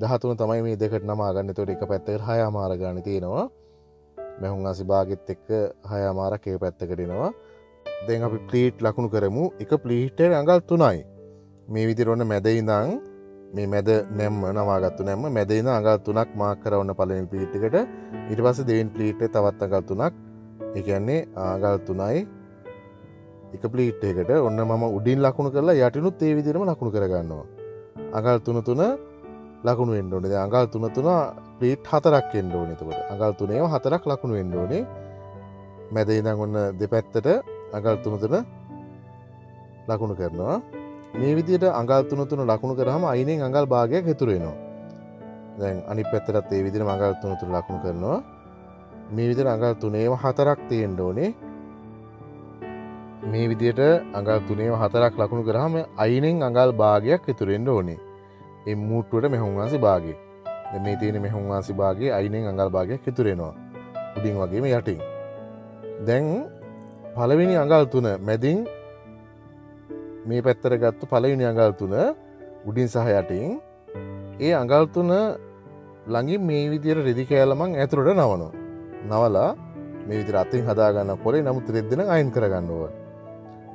13 තමයි මේ දෙකට නමා ගන්න. ඒතකොට එක පැත්තකට 6මාර ගන්න තියෙනවා. මෙහුම් වාසේ භාගෙත් එක්ක 6මාරක් ඒ පැත්තකට එනවා. දැන් අපි ප්ලීට් ලකුණු කරමු. එක ප්ලීට් එකේ අඟල් 3යි. මේ විදිහට ඔන්න මැද ඉඳන් මේ මැද නැම්ම නවාගත්තු නැම්ම මැද ඉඳන් අඟල් 3ක් මාක් කරවන්න පළවෙනි ප්ලීට් එකට. ඊට පස්සේ දෙවෙනි ප්ලීට් එකේ තවත් අඟල් 3ක්. ඒ කියන්නේ අඟල් 3යි එක ප්ලීට් එකකට. ඔන්න මම උඩින් ලකුණු කරලා යටිනුත් ඒ විදිහටම ලකුණු කරගන්නවා. අඟල් 3 ලකුණු වෙන්න ඕනේ. දැන් අඟල් 3 ප්ලීට් 4ක් එන්න ඕනේ. එතකොට අඟල් 3ේම 4ක් ලකුණු වෙන්න ඕනේ. මැද ඉඳන් ඔන්න දෙපැත්තට අඟල් 3 ලකුණු කරනවා. මේ විදිහට අඟල් 3 ලකුණු කරාම අයිනෙන් අඟල් භාගයක් ඉතුරු වෙනවා. දැන් අනිත් පැත්තටත් ඒ විදිහටම අඟල් 3 ලකුණු කරනවා. මේ විදිහට අඟල් 3ේම 4ක් තියෙන්න ඕනේ. මේ විදිහට අඟල් 3ේම 4ක් ලකුණු කරාම අයිනෙන් අඟල් භාගයක් ඉතුරු වෙන්න ඕනේ. මේ මූට්ටුවට මෙහුම් වාසේ භාගය. දැන් මේ තියෙන මෙහුම් වාසේ භාගයේ අයිනෙන් අඟල් භාගයක් ඉතුරු වෙනවා. උඩින් වගේම යටින්. දැන් පළවෙනි අඟල් 3 මැදින් මේ පැත්තට ගත්තු පළවෙනි අඟල් 3 උඩින් සහ යටින් ඒ අඟල් 3 ළඟින් මේ විදිහට රෙදි කෑල්ල මං ඇතුළට නවනවා. නවලා මේ විදිහට අතින් හදා ගන්න පොලේ නමුත් රෙද්ද නම් අයන් කරගන්න ඕන.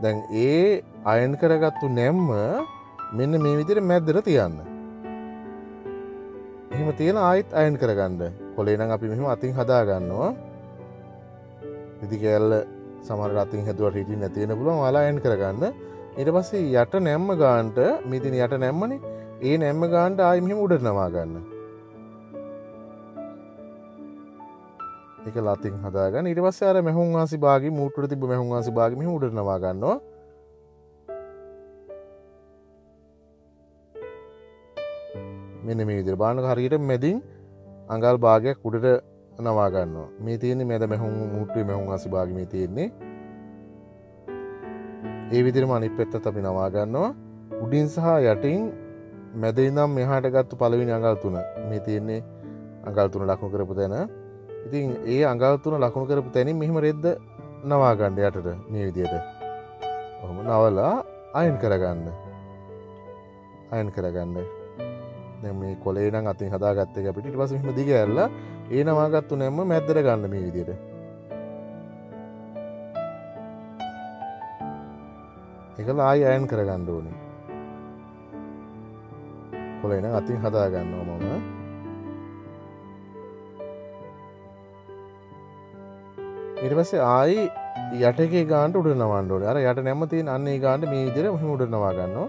දැන් ඒ අයන් කරගත්තු නැම්ම මෙන්න මේ විදිහට මැද්දට තියන්න. එහෙම තියලා ආයෙත් අයන් කරගන්න. පොලේ නම් අපි මෙහෙම අතින් හදා ගන්නවා. රෙදි කෑල්ල සමහර අතින් හැදුවට හිටින් නැති වෙන පුළුවන්. ඔයාලා අයන් කරගන්න. ඊට පස්සේ යට නැම්ම ගන්නට මේ තියෙන යට නැම්මනේ ඒ නැම්ම ගන්නට ආයි මෙහෙම උඩට නමා ගන්න. ඒක ලතින් හදාගන්න. ඊට පස්සේ අර මෙහුම් වාසි භාගෙ මූට්ටුවට තිබ්බ මෙහුම් වාසි භාගෙ මෙහෙම උඩට නමා ගන්නවා. මෙන්න මේ විදිහට බලන්න හරියට මැදින් අඟල් භාගයක් උඩට නමා ගන්නවා. මේ තියෙන්නේ මැද මෙහුම් මූට්ටුවේ මෙහුම් වාසි භාගෙ මේ තියෙන්නේ. ඒ විදිහටම අනිත් පැත්තත් අපි නමා ගන්නවා. උඩින් සහ යටින් මැද ඉඳන් මෙහාට ගත්ත පළවෙනි අඟල් 3 මේ තියෙන්නේ අඟල් 3 ලකුණු කරපු තැන. ඉතින් ඒ අඟල් 3 ලකුණු කරපු තැනින් මෙහිම රෙද්ද නවා ගන්න යටට මේ විදියට. ඔහොම නවලා අයන් කරගන්න. අයන් කරගන්න. දැන් මේ කොලේ නම් අතින් හදාගත්ත එක අපිට ඊට පස්සේ මෙහෙම දිග ඇරලා ඒ නවාගත්තු නැම්ම මැද්දට ගන්න මේ විදියට. ඒකල ආයෙ අයන් කරගන්න ඕනේ. කොලේ නම් අතින් හදා ගන්නවා මම. ඊට පස්සේ ආයි යට එකේ ගානට උඩ නවන්න ඕනේ. අර යට නැම්ම තියෙන අන්න ඒ ගානට මේ විදිහට මෙහෙම උඩ නවා ගන්නවා.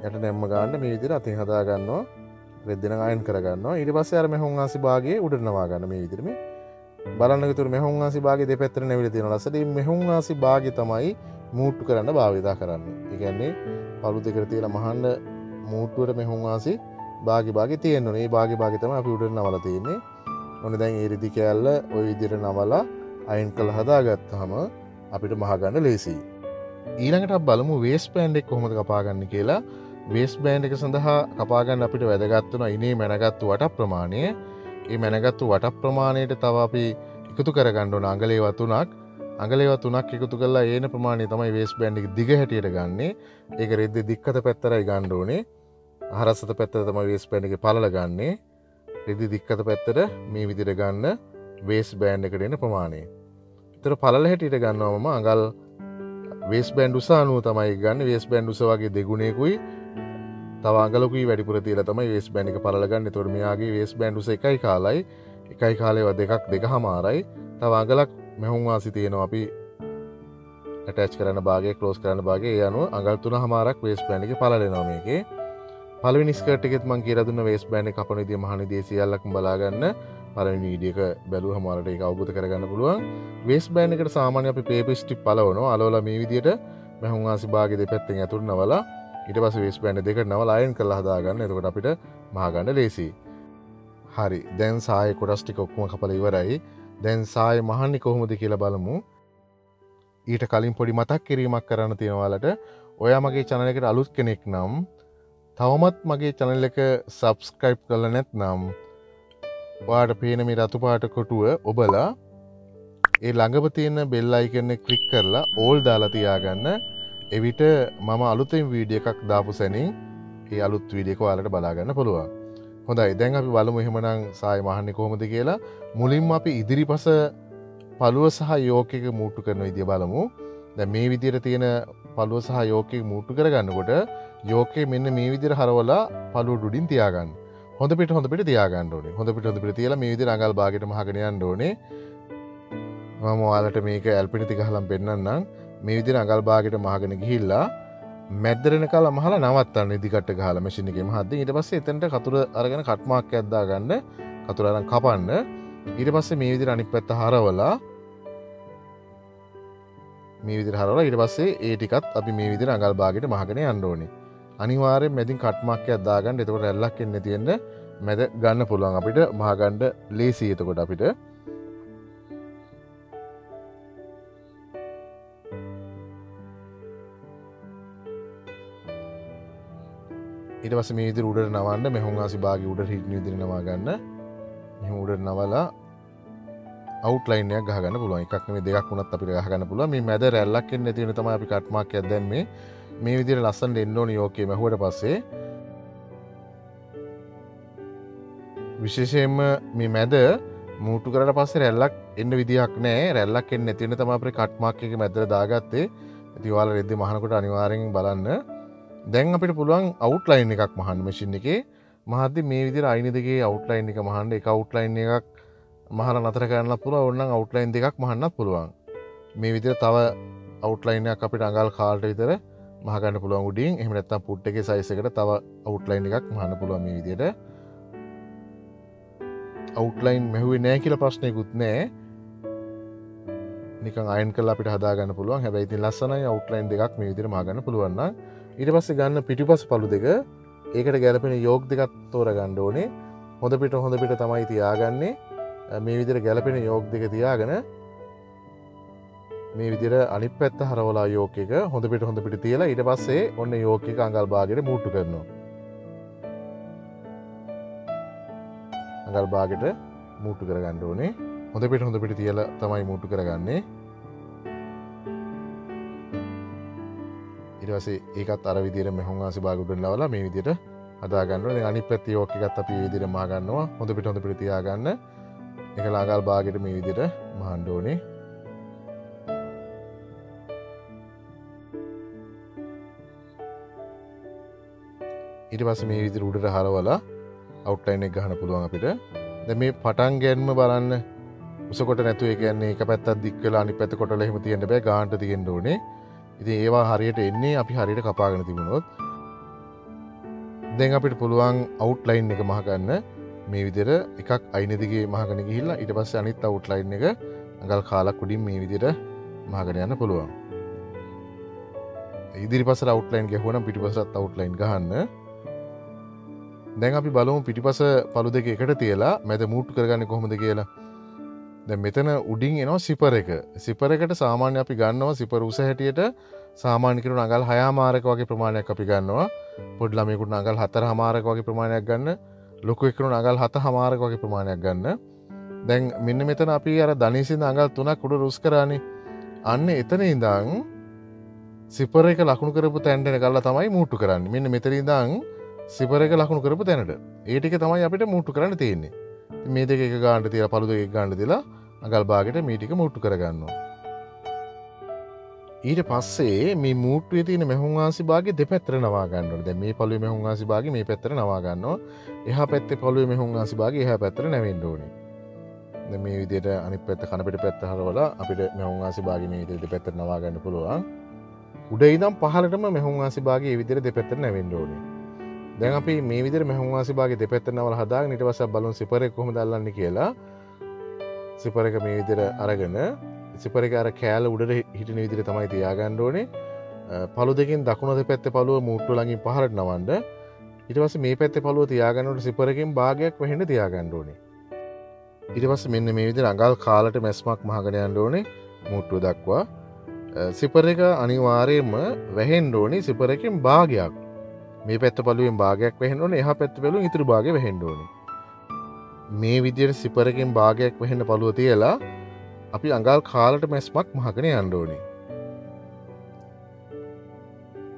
යට නැම්ම ගානට මේ විදිහට අතින් හදා ගන්නවා. රෙද්දෙන අයන් කර ගන්නවා. ඊට පස්සේ අර මෙහුන් ආසි භාගයේ උඩ නවා ගන්න මේ විදිහට මේ බලන්න විතර මෙහුන් ආසි භාගයේ දෙපැත්තට නැවිලා තියෙනවා. ලස්සට මේ මෙහුන් ආසි භාගය තමයි මූට්ටු කරන්න භාවිත කරන්නේ. ඒ කියන්නේ පළු දෙකට තියලා මහන්න මූට්ටුවට මෙහුන් ආසි භාගය තියෙන්න ඕනේ. මේ භාගය තමයි අපි උඩට නවලා තියෙන්නේ. ඔන්න දැන් ඒ රිදි කෑල්ල ওই විදිහට නවලා අයින් කරලා හදාගත්තාම අපිට මහ ගන්න ලේසියි. ඊළඟට අපි බලමු වේස්ට් බෑන්ඩ් එක කොහොමද කපා ගන්න කියලා. වේස්ට් බෑන්ඩ් එක සඳහා කපා ගන්න අපිට වැදගත් වෙනවා ඉනේ මැනගත්තු වට ප්‍රමාණය. මේ මැනගත්තු වට ප්‍රමාණයට තව අපි එකතු කරගන්න ඕන අඟලේව 3ක්. අඟලේව 3ක් එකතු කරලා ඒන ප්‍රමාණය තමයි වේස්ට් බෑන්ඩ් එක දිග හැටියට ගන්නෙ. ඒක රෙද්ද දික්කත පැත්තරයි ගන්න ඕනේ. හරසත පැත්තට තමයි වේස්ට් බෑන්ඩ් එකේ පළල ගන්නෙ. රෙදි දික්කත පැත්තට මේ විදිහට ගන්න වේස්ට් බෑන්ඩ් එකට එන ප්‍රමාණය. ඒතර පළල හැටියට ගන්නවා මම අඟල් වේස්ට් බෑන්ඩ් උස අනුව තමයි ගන්න. වේස්ට් බෑන්ඩ් උස වගේ දෙගුණයකුයි තව අඟලකුයි වැඩිපුර තියලා තමයි වේස්ට් බෑන්ඩ් එක පළල ගන්න. ඒතකොට මෙයාගේ වේස්ට් බෑන්ඩ් උස 1යි කාලයි 1යි කාලේව දෙකමාරයි. තව අඟලක් මෙහුන් වාසි තියෙනවා අපි ඇටච් කරන්න භාගය ක්ලෝස් කරන්න භාගය ඒ අනුව අඟල් 3මාරක් වේස්ට් බෑන්ඩ් එකේ පළල එනවා මේකේ. පළවෙනි ස්කර්ට් එකෙත් මම කියලා දුන්න වේස්ට් බෑන්ඩ් එක කපන විදිය මහණ විදිය සියල්ලක්ම බලා ගන්න. පළවෙනි වීඩියෝ එක බැලුවම ඔයාලට ඒක අවබෝධ කරගන්න පුළුවන්. වේස්ට් බෑන්ඩ් එකට සාමාන්‍ය අපි පේපර් ස්ට්‍රිප් පළවනවා. අලවලා මේ විදියට මෙහුන් වාසි භාගයේ දෙපැත්තෙන් ඇතුළට නවලා ඊට පස්සේ වේස්ට් බෑන්ඩ් දෙකට නවලා අයන් කරලා හදා ගන්න. එතකොට අපිට මහ ගන්න ලේසියි. හරි. දැන් සායේ කොටස් ටික ඔක්කොම කපලා ඉවරයි. දැන් සායේ මහන්නේ කොහොමද කියලා බලමු. ඊට කලින් පොඩි මතක් කිරීමක් කරන්න තියෙනවා ඔයාලට. ඔයා මගේ channel එකට අලුත් කෙනෙක් නම් තවමත් මගේ channel එක subscribe කරලා නැත්නම් ඔයාට පේන මේ රතු පාට කොටුව ඔබලා ඒ ළඟම තියෙන bell icon එක click කරලා all දාලා තියාගන්න. එවිට මම අලුතෙන් වීඩියෝ එකක් දාපු සැනින් ඒ අලුත් වීඩියෝ එක ඔයාලට බලා ගන්න පුළුවන්. හොඳයි. දැන් අපි බලමු එහෙමනම් සාය මහන්නේ කොහොමද කියලා. මුලින්ම අපි ඉදිරිපස පළුව සහ යෝක් එක මූට්ටු කරන විදිය බලමු. දැන් මේ විදියට තියෙන පළුව සහ යෝක් එක මූට්ටු කරගන්නකොට යෝක් එක මෙන්න මේ විදියට හරවලා පළුව උඩින් තියාගන්න. හොඳ පිට තියාගන්න ඕනේ. හොඳ පිට තියලා මේ විදියට අඟල් භාගයට මහගෙන යන්න ඕනේ. මම ඔයාලට මේක ඇල්පිනිති ගහලම් පෙන්නන්නම්. මේ විදිහට අඟල් භාගයට මහගෙන ගිහිල්ලා මැද්දරෙන කල මහලා නවත්තන්න ඉදිකට ගහලා මැෂින් එකේ මහද්දින්. ඊට පස්සේ එතනට කතුර අරගෙන කට් මාක් එකක් දාගන්න. කතුර අරන් කපන්න. ඊට පස්සේ මේ විදිහට අනිත් පැත්ත හරවලා ඊට පස්සේ ඒ ටිකත් අපි මේ විදිහට අඟල් භාගයට මහගෙන යන්න ඕනේ. අනිවාර්යෙන් මැදින් කට් මාක් එකක් දාගන්න. එතකොට රැල්ලක් එන්නේ තියෙන්න මැද ගන්න පුළුවන් අපිට මහ ගන්න ලේසියි. එතකොට අපිට ඊට පස්සේ මේ විදිහට උඩට නවන්න මෙහුන් ආසි භාගය උඩට හිටින විදිහට නවා ගන්න. මෙහෙම උඩට නවලා අවුට්ලයින් එකක් ගහ ගන්න පුළුවන්. එකක් නෙමෙයි දෙකක් වුණත් අපිට ගහ ගන්න පුළුවන්. මේ මැද රැල්ලක් එන්නේ නැති වෙන තමයි අපි කට් මාක් එකක් දැම්මේ. මේ විදිහට ලස්සනට එන්න ඕනේ යෝකේ මැහුවට පස්සේ. විශේෂයෙන්ම මේ මැද මූට්ටු කරලා පස්සේ රැල්ලක් එන්න විදියක් නැහැ. රැල්ලක් එන්නේ නැති වෙන තමයි අපිට කට් මාක් එකේ මැදට දාගත්තේ. ඉතින් ඔයාලා රෙද්දේ මහනකොට අනිවාර්යෙන් බලන්න. දැන් අපිට පුළුවන් අවුට්ලයින් එකක් මහන්න මැෂින් එකේ. මහද්දි මේ විදිහට අයින දෙකේ අවුට්ලයින් එක මහන්න. එක අවුට්ලයින් එකක් මහලා නතර කරන්නත් පුළුවන්. ඕනනම් අවුට්ලයින් දෙකක් මහන්නත් පුළුවන්. මේ විදිහට තව අවුට්ලයින් එකක් අපිට අඟල් කාලට විතර මහ ගන්න පුළුවන් උඩින්. එහෙම නැත්නම් පුට් එකේ සයිස් එකට තව අවුට්ලයින් එකක් මහන්න පුළුවන් මේ විදිහට. අවුට්ලයින් මැහුවේ නැහැ කියලා ප්‍රශ්නයකුත් නැහැ. නිකන් අයන් කරලා අපිට හදා ගන්න පුළුවන්. හැබැයි ඉතින් ලස්සනයි අවුට්ලයින් දෙකක් මේ විදිහට මහ ගන්න පුළුවන් නම්. ඊට පස්සේ ගන්න පිටිපස් පළු දෙක ඒකට ගැලපෙන යෝග් දෙකක් තෝරගන්න ඕනේ. හොඳ පිට තමයි තියාගන්නේ. මේ විදිහට ගැලපෙන යෝග් දෙක තියාගෙන මේ විදිහට අනිත් පැත්ත හරවලා යෝග් එක හොඳ පිට තියලා ඊට පස්සේ ඔන්න යෝග් එක අඟල් භාගයට මූට්ටු කරනවා. අඟල් භාගයට මූට්ටු කරගන්න ඕනේ. හොඳ පිට තියලා තමයි මූට්ටු කරගන්නේ. ඊට පස්සේ ඒකත් අර විදිහට මෙහුම් වාසි භාග උඩට ලවලා මේ විදිහට හදා ගන්න ඕනේ. දැන් අනිත් පැත්තේ යෝක් එකත් අපි මේ විදිහට මහ ගන්නවා. හොඳ පිට තියාගන්න. ඒක ලාගල් භාගයට මේ විදිහට මහන්න ඕනේ. ඊට පස්සේ මේ විදිහට උඩට හරවලා අවුට්ලයින් එක ගන්න පුළුවන් අපිට. දැන් මේ පටන් ගැනීම බලන්න උස කොට නැතුව ඒ කියන්නේ එක පැත්තක් දික් වෙලා අනිත් පැත්ත කොටලා එහෙම තියෙන්න බෑ. ගානට තියෙන්න ඕනේ. ඉතින් ඒවා හරියට එන්නේ අපි හරියට කපාගෙන තිබුණොත්. දැන් අපිට පුළුවන් අවුට්ලයින් එක මහ ගන්න මේ විදිහට එකක් අයින දිගේ මහගෙන ගිහිල්ලා ඊට පස්සේ අනිත් අවුට්ලයින් එක අඟල් කාලක් උඩින් මේ විදිහට මහගෙන යන්න පුළුවන්. ඉදිරිපසට අවුට්ලයින් ගහුවනම් පිටිපසට අවුට්ලයින් ගහන්න. දැන් අපි බලමු පිටිපස පළු දෙක එකට තියලා මැද මූට් කරගන්නේ කොහොමද කියලා. දැන් මෙතන උඩින් එනවා සිපර් එක. සිපර් එකට සාමාන්‍ය අපි ගන්නවා සිපර් උස හැටියට සාමාන්‍ය කෙනෙකුට අඟල් 6මාරක වගේ ප්‍රමාණයක් අපි ගන්නවා. පොඩි ළමයෙකුට අඟල් 4මාරක වගේ ප්‍රමාණයක් ගන්න. ලොකු එක්කෙනෙකුට අඟල් 7මාරක වගේ ප්‍රමාණයක් ගන්න. දැන් මෙන්න මෙතන අපි අර ධනේසින්ද අඟල් 3ක් උඩ රුස් කරානේ. අන්න එතන ඉඳන් සිපර් එක ලකුණු කරපු තැනට ගල්ලා තමයි මූට්ටු කරන්නේ. මෙන්න මෙතන ඉඳන් සිපර් එක ලකුණු කරපු තැනට. ඒ ටික තමයි අපිට මූට්ටු කරන්න තියෙන්නේ. මේ දෙක එක ගානට තියලා පළු දෙක එක ගානට තියලා අඟල් භාගයට මේ ටික මූට්ටු කරගන්නවා. ඊට පස්සේ මේ මූට්ටුවේ තියෙන මෙහුම් වාසි භාගය දෙපැත්තට නවා ගන්න ඕනේ. දැන් මේ පළුවේ මෙහුම් වාසි භාගය මේ පැත්තට නවා ගන්නවා. එහා පැත්තේ පළුවේ මෙහුම් වාසි භාගය එහා පැත්තට නැවෙන්න ඕනේ. දැන් මේ විදිහට අනිත් පැත්ත කන පිට පැත්ත හරවලා අපිට මෙහුම් වාසි භාගය මේ විදිහට දෙපැත්තට නවා ගන්න පුළුවන්. උඩ ඉඳන් පහළටම මෙහුම් වාසි භාගය මේ විදිහට දෙපැත්තට නැවෙන්න ඕනේ. දැන් අපි මේ විදිහට මෙහුම් වාසි භාගය දෙපැත්තට නවලා හදාගෙන ඊට පස්සේ බලමු සිපර් එක කොහොමද අල්ලන්නේ කියලා. සිපර් එක මේ විදිහට අරගෙන සිපර් එක අර කෑල්ල උඩට හිටින විදිහට තමයි තියාගන්න ඕනේ. පළු දෙකෙන් දකුණු දෙපැත්තේ පළුව මූට්ටුව ළඟින් පහළට නවන්න. ඊට පස්සේ මේ පැත්තේ පළුව තියාගන්නකොට සිපර් එකෙන් භාගයක් වෙහෙන්න තියාගන්න ඕනේ. ඊට පස්සේ මෙන්න මේ විදිහට අඟල් කාලට මැස්මක් මහගෙන යන්න ඕනේ මූට්ටුව දක්වා. සිපර් එක අනිවාර්යයෙන්ම වැහෙන්න ඕනේ සිපර් එකෙන් භාගයක්. මේ පැත්ත පළුවෙන් භාගයක් වෙහෙන්න ඕනේ. එහා පැත්ත පළුවෙන් ඉතුරු භාගය වෙහෙන්න ඕනේ. මේ විදිහට සිපර් එකෙන් භාගයක් වෙහෙන්න පළුව තියලා අපි අඟල් කාලට මැස්මක් මහගෙන යන්න ඕනේ.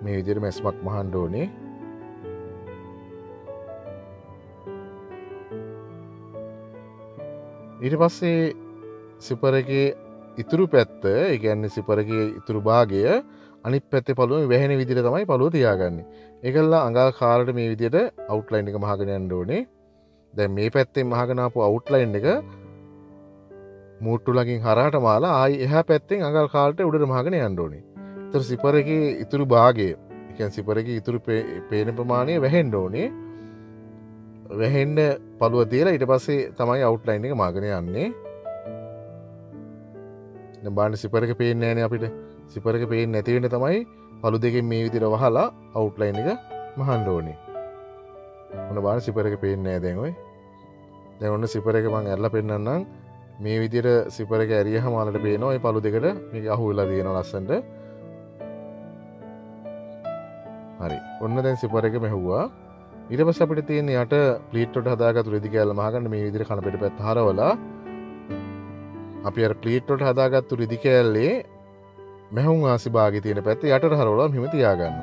මේ විදිහට මැස්මක් මහන්න ඕනේ. ඊට පස්සේ සිපර් එකේ ඉතුරු පැත්ත, ඒ කියන්නේ සිපර් එකේ ඉතුරු භාගය අනිත් පැත්තේ පළුවෙන් වැහෙන විදිහට තමයි පළුව තියාගන්නේ. ඒකල්ලා අඟල් කාලට මේ විදිහට අවුට්ලයින් එක මහගෙන යන්න ඕනේ. දැන් මේ පැත්තෙන් මහගෙන ආපු අවුට්ලයින් එක මූට්ටු ළඟින් හරහට මාලා ආයි එහා පැත්තෙන් අඟල් කාලට උඩට මහගෙන යන්න ඕනේ. ඒතර සිපර් එකේ ඉතුරු භාගය, ඒ කියන්නේ සිපර් එකේ ඉතුරු පේන ප්‍රමාණය වැහෙන්න ඕනේ. වැහෙන්න පළුව තියලා ඊට පස්සේ තමයි අවුට්ලයින් එක මහගෙන යන්නේ. දැන් බලන්න සිපර් එක පේන්නේ නැහැනේ අපිට. සිපර් එක පේන්නේ නැති වෙන්න තමයි පළු දෙකෙන් මේ විදිහට වහලා අවුට්ලයින් එක මහන්න ඕනේ. ඔන්න බලන්න සිපර් එක පේන්නේ නැහැ දැන් ඔය. දැන් ඔන්න සිපර් එක මම ඇරලා පෙන්නන්නම්. මේ විදිහට සිපර් එක ඇරියහම ඔයාලට පේනවා මේ පළු දෙකට මේක අහු වෙලා තියෙනවා ලස්සනට. හරි. ඔන්න දැන් සිපර් එක මෙහුවා. ඊට පස්සේ අපිට තියෙන යට ප්ලීට් වලට හදාගත්තු රෙදි කෑල්ල මහගන්න මේ විදිහට කන පිට පැත්ත හරවලා අපි අර ප්ලීට් වලට හදාගත්තු රෙදි කෑල්ලේ මෙහුම් වාසි භාගයේ තියෙන පැත්ත යටට හරවලා මෙහෙම තියාගන්න.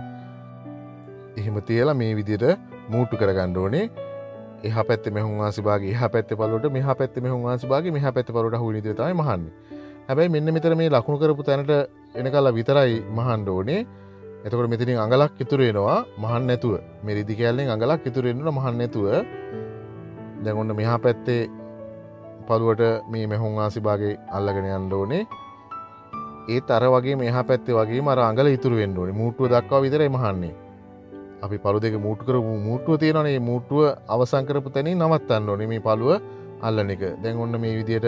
එහෙම තියලා මේ විදිහට මූට්ටු කරගන්න ඕනේ. එහා පැත්තේ මෙහුම් වාසි භාගය එහා පැත්තේ පළුවට, මෙහා පැත්තේ මෙහුම් වාසි භාගය මෙහා පැත්තේ පළුවට අහු වෙන විදිහට තමයි මහන්නේ. හැබැයි මෙන්න මෙතන මේ ලකුණු කරපු තැනට එනකල්ලා විතරයි මහන්න ඕනේ. එතකොට මෙතනින් අඟලක් ඉතුරු වෙනවා මහන්න නැතුව. මේ රෙදි කෑල්ලෙන් අඟලක් ඉතුරු වෙනවා මහන්න නැතුව. දැන් ඔන්න මෙහා පැත්තේ පළුවට මේ මෙහුම් වාසි භාගය අල්ලගෙන යන්න ඕනේ. ඒත් අර වගේ මෙහා පැත්තේ වගේම අර අඟල ඉතුරු වෙන්න ඕනේ. මූට්ටුව දක්වා විතරයි මහන්නේ. අපි පළු දෙක මූට්ටු කරපු මූට්ටුව තියෙනවනේ. මේ මූට්ටුව අවසන් කරපු තැනින් නවත්තන්න ඕනේ මේ පළුව අල්ලන එක. දැන් ඔන්න මේ විදිහට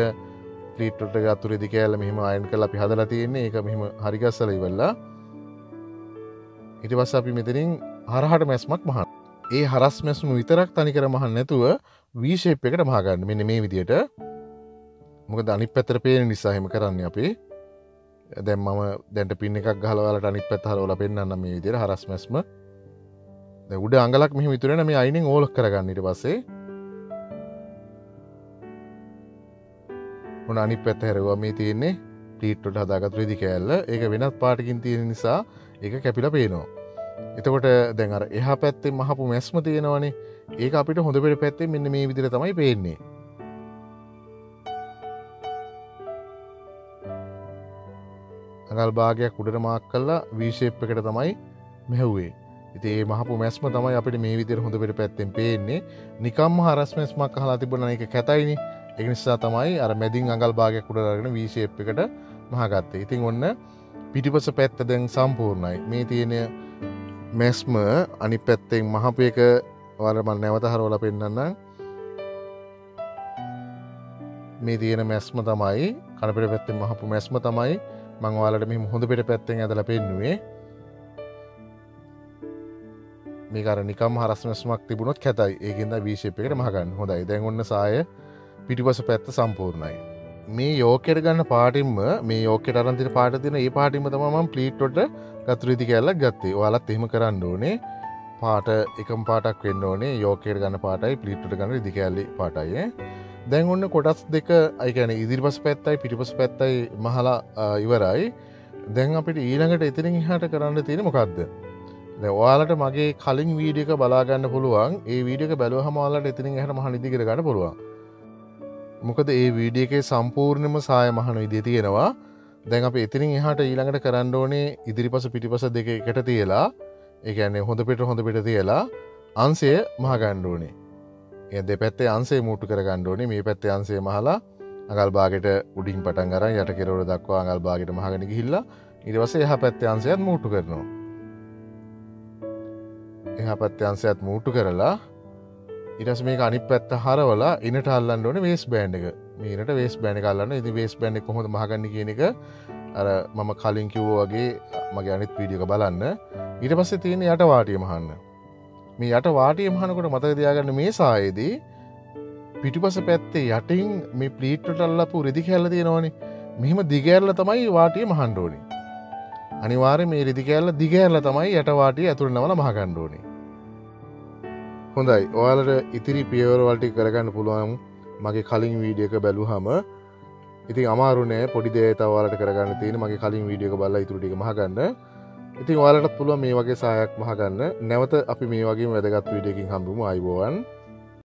ප්ලීට් වලට ගත්තු රෙදි කෑල්ල මෙහෙම අයන් කරලා අපි හදලා තියෙන්නේ. ඒක මෙහෙම හරි ගස්සලා ඉවරලා ඊට පස්සේ අපි මෙතනින් හරහට මැස්මක් මහන්න. ඒ හරස් මැස්ම විතරක් තනිකර මහන්න නැතුව V shape එකට මහ ගන්න. මෙන්න මේ විදිහට. මොකද අනිත් පැත්තට පේන නිසා එහෙම කරන්නේ අපි. දැන් මම දැන්ට පින් එකක් ගහලා ඔයාලට අනිත් පැත්ත හරවලා පෙන්නන්නම් මේ විදිහට හරස් මැස්ම. දැන් උඩ අඟලක් මෙහෙම ඉතුරු වෙන මේ අයිනෙන් ඕලක් කරගන්න ඊට පස්සේ. මොන අනිත් පැත්ත හැරෙවුවා මේ තියෙන්නේ ප්ලීට් වලට හදාගත්තු රෙදි කෑල්ල. ඒක වෙනත් පාටකින් තියෙන නිසා ඒක කැපිලා පේනවා. එතකොට දැන් අර එහා පැත්තෙන් මහපු මැස්ම තියෙනවනේ. ඒක අපිට හොඳ පෙර පැත්තෙන් මෙන්න මේ විදිහට තමයි පේන්නේ. අඟල් භාගයක් උඩට මාක් කරලා V shape එකට තමයි මෙහෙව්වේ. ඉතින් මේ මහපු මැස්ම තමයි අපිට මේ විදිහට හොඳ පෙර පැත්තෙන් පේන්නේ. නිකම්ම හරස් මැස්මක් අහලා තිබුණා නම් ඒක කැතයිනේ. ඒක නිසා තමයි අර මැදින් අඟල් භාගයක් උඩට අරගෙන V shape එකට මහගත්තේ. ඉතින් ඔන්න පිටිපස පැත්ත දැන් සම්පූර්ණයි. මේ තියෙන මැස්ම අනිත් පැත්තෙන් මහපු එක ඔයාලා මම නැවත හරවලා පෙන්නන්නම්. මේ තියෙන මැස්ම තමයි කනපිට පැත්තෙන් මහපු මැස්ම තමයි මම ඔයාලට මෙහෙම හොඳ පිට පැත්තෙන් ඇදලා පෙන්නුවේ. මේක අර නිකම්ම හරස් මැස්මක් තිබුණොත් කැතයි. ඒකෙන්ද V shape එකට මහගන්න. හොඳයි. දැන් ඔන්න සාය පිටිපස පැත්ත සම්පූර්ණයි. මේ යෝකෙට ගන්න පාටින්ම මේ යෝකෙට අරන් තියෙන පාට තියෙන ඒ පාටින්ම තමයි මම ප්ලීට් වලට ගත්තු රීති කැල්ලක් ගත්තේ. ඔයාලත් එහෙම කරන්න ඕනේ. පාට එකම පාටක් වෙන්න ඕනේ. යෝකෙට ගන්න පාටයි ප්ලීට් වලට ගන්න රීති කැල්ලේ පාටයි. දැන් ඔන්න කොටස් දෙක ඒ කියන්නේ ඉදිරිපස පැත්තයි පිටිපස පැත්තයි මහලා ඉවරයි. දැන් අපිට ඊළඟට එතනින් එහාට කරන්න තියෙන්නේ මොකද්ද? දැන් ඔයාලට මගේ කලින් වීඩියෝ එක බලා ගන්න පුළුවන්. ඒ වීඩියෝ එක බැලුවහම ඔයාලට එතනින් එහාට මහන ඉදිරියට ගන්න පුළුවන්. මොකද ඒ වීඩියෝ එකේ සම්පූර්ණයෙන්ම සාය මහන විදිය තියෙනවා. දැන් අපි එතනින් එහාට ඊළඟට කරන්න ඕනේ ඉදිරිපස පිටිපස දෙක එකට තියලා ඒ කියන්නේ හොඳ පිට තියලා අංශය මහ ගන්න ඕනේ. ඒ දෙපැත්තේ අංශය මූට්ටු කර ගන්න ඕනේ. මේ පැත්තේ අංශය මහලා අඟල් භාගයට උඩින් පටන් අරන් යට කෙරවල දක්වා අඟල් භාගයට මහගෙන ගිහිල්ලා ඊට පස්සේ එහා පැත්තේ අංශයත් මූට්ටු කරනවා. එහා පැත්තේ අංශයත් මූට්ටු කරලා ඊට පස්සේ මේක අනිත් පැත්ත හරවලා ඉනට අල්ලන්න ඕනේ වේස් බෑන්ඩ් එක. මේ ඉනට වේස් බෑන්ඩ් එක අල්ලන්න. ඉතින් වේස් බෑන්ඩ් එක කොහොමද මහගන්නේ කියන එක අර මම කලින් කිව්වා වගේ මගේ අනිත් වීඩියෝ එක බලන්න. ඊට පස්සේ තියෙන යට වාටිය මහන්න. මේ යට වාටිය මහනකොට මතක තියාගන්න මේ සායේදී පිටිපස පැත්තේ යටින් මේ ප්ලීට් වලට අල්ලපු රෙදි කැල්ල තියෙනවනේ. මෙහිම දිග ඇරලා තමයි වාටිය මහන්න ඕනේ. අනිවාර්යයෙන් මේ රෙදි කැල්ල දිග ඇරලා තමයි යට වාටිය ඇතුළේ නවලා මහ ගන්න ඕනේ. හොඳයි. ඔයාලට ඉතිරි පියවර වල ටික කරගන්න පුළුවන් මගේ කලින් වීඩියෝ එක බැලුවහම. ඉතින් අමාරු නෑ. පොඩි දෙයක් තව ඔයාලට කරගන්න තියෙන මගේ කලින් වීඩියෝ එක බලලා ඉතුරු ටික මහ ගන්න. ඉතින් ඔයාලටත් පුළුවන් මේ වගේ සායක් මහ ගන්න. නැවත අපි මේ වගේම වැදගත් වීඩියෝ එකකින් හම්බෙමු. ආයිබෝවන්.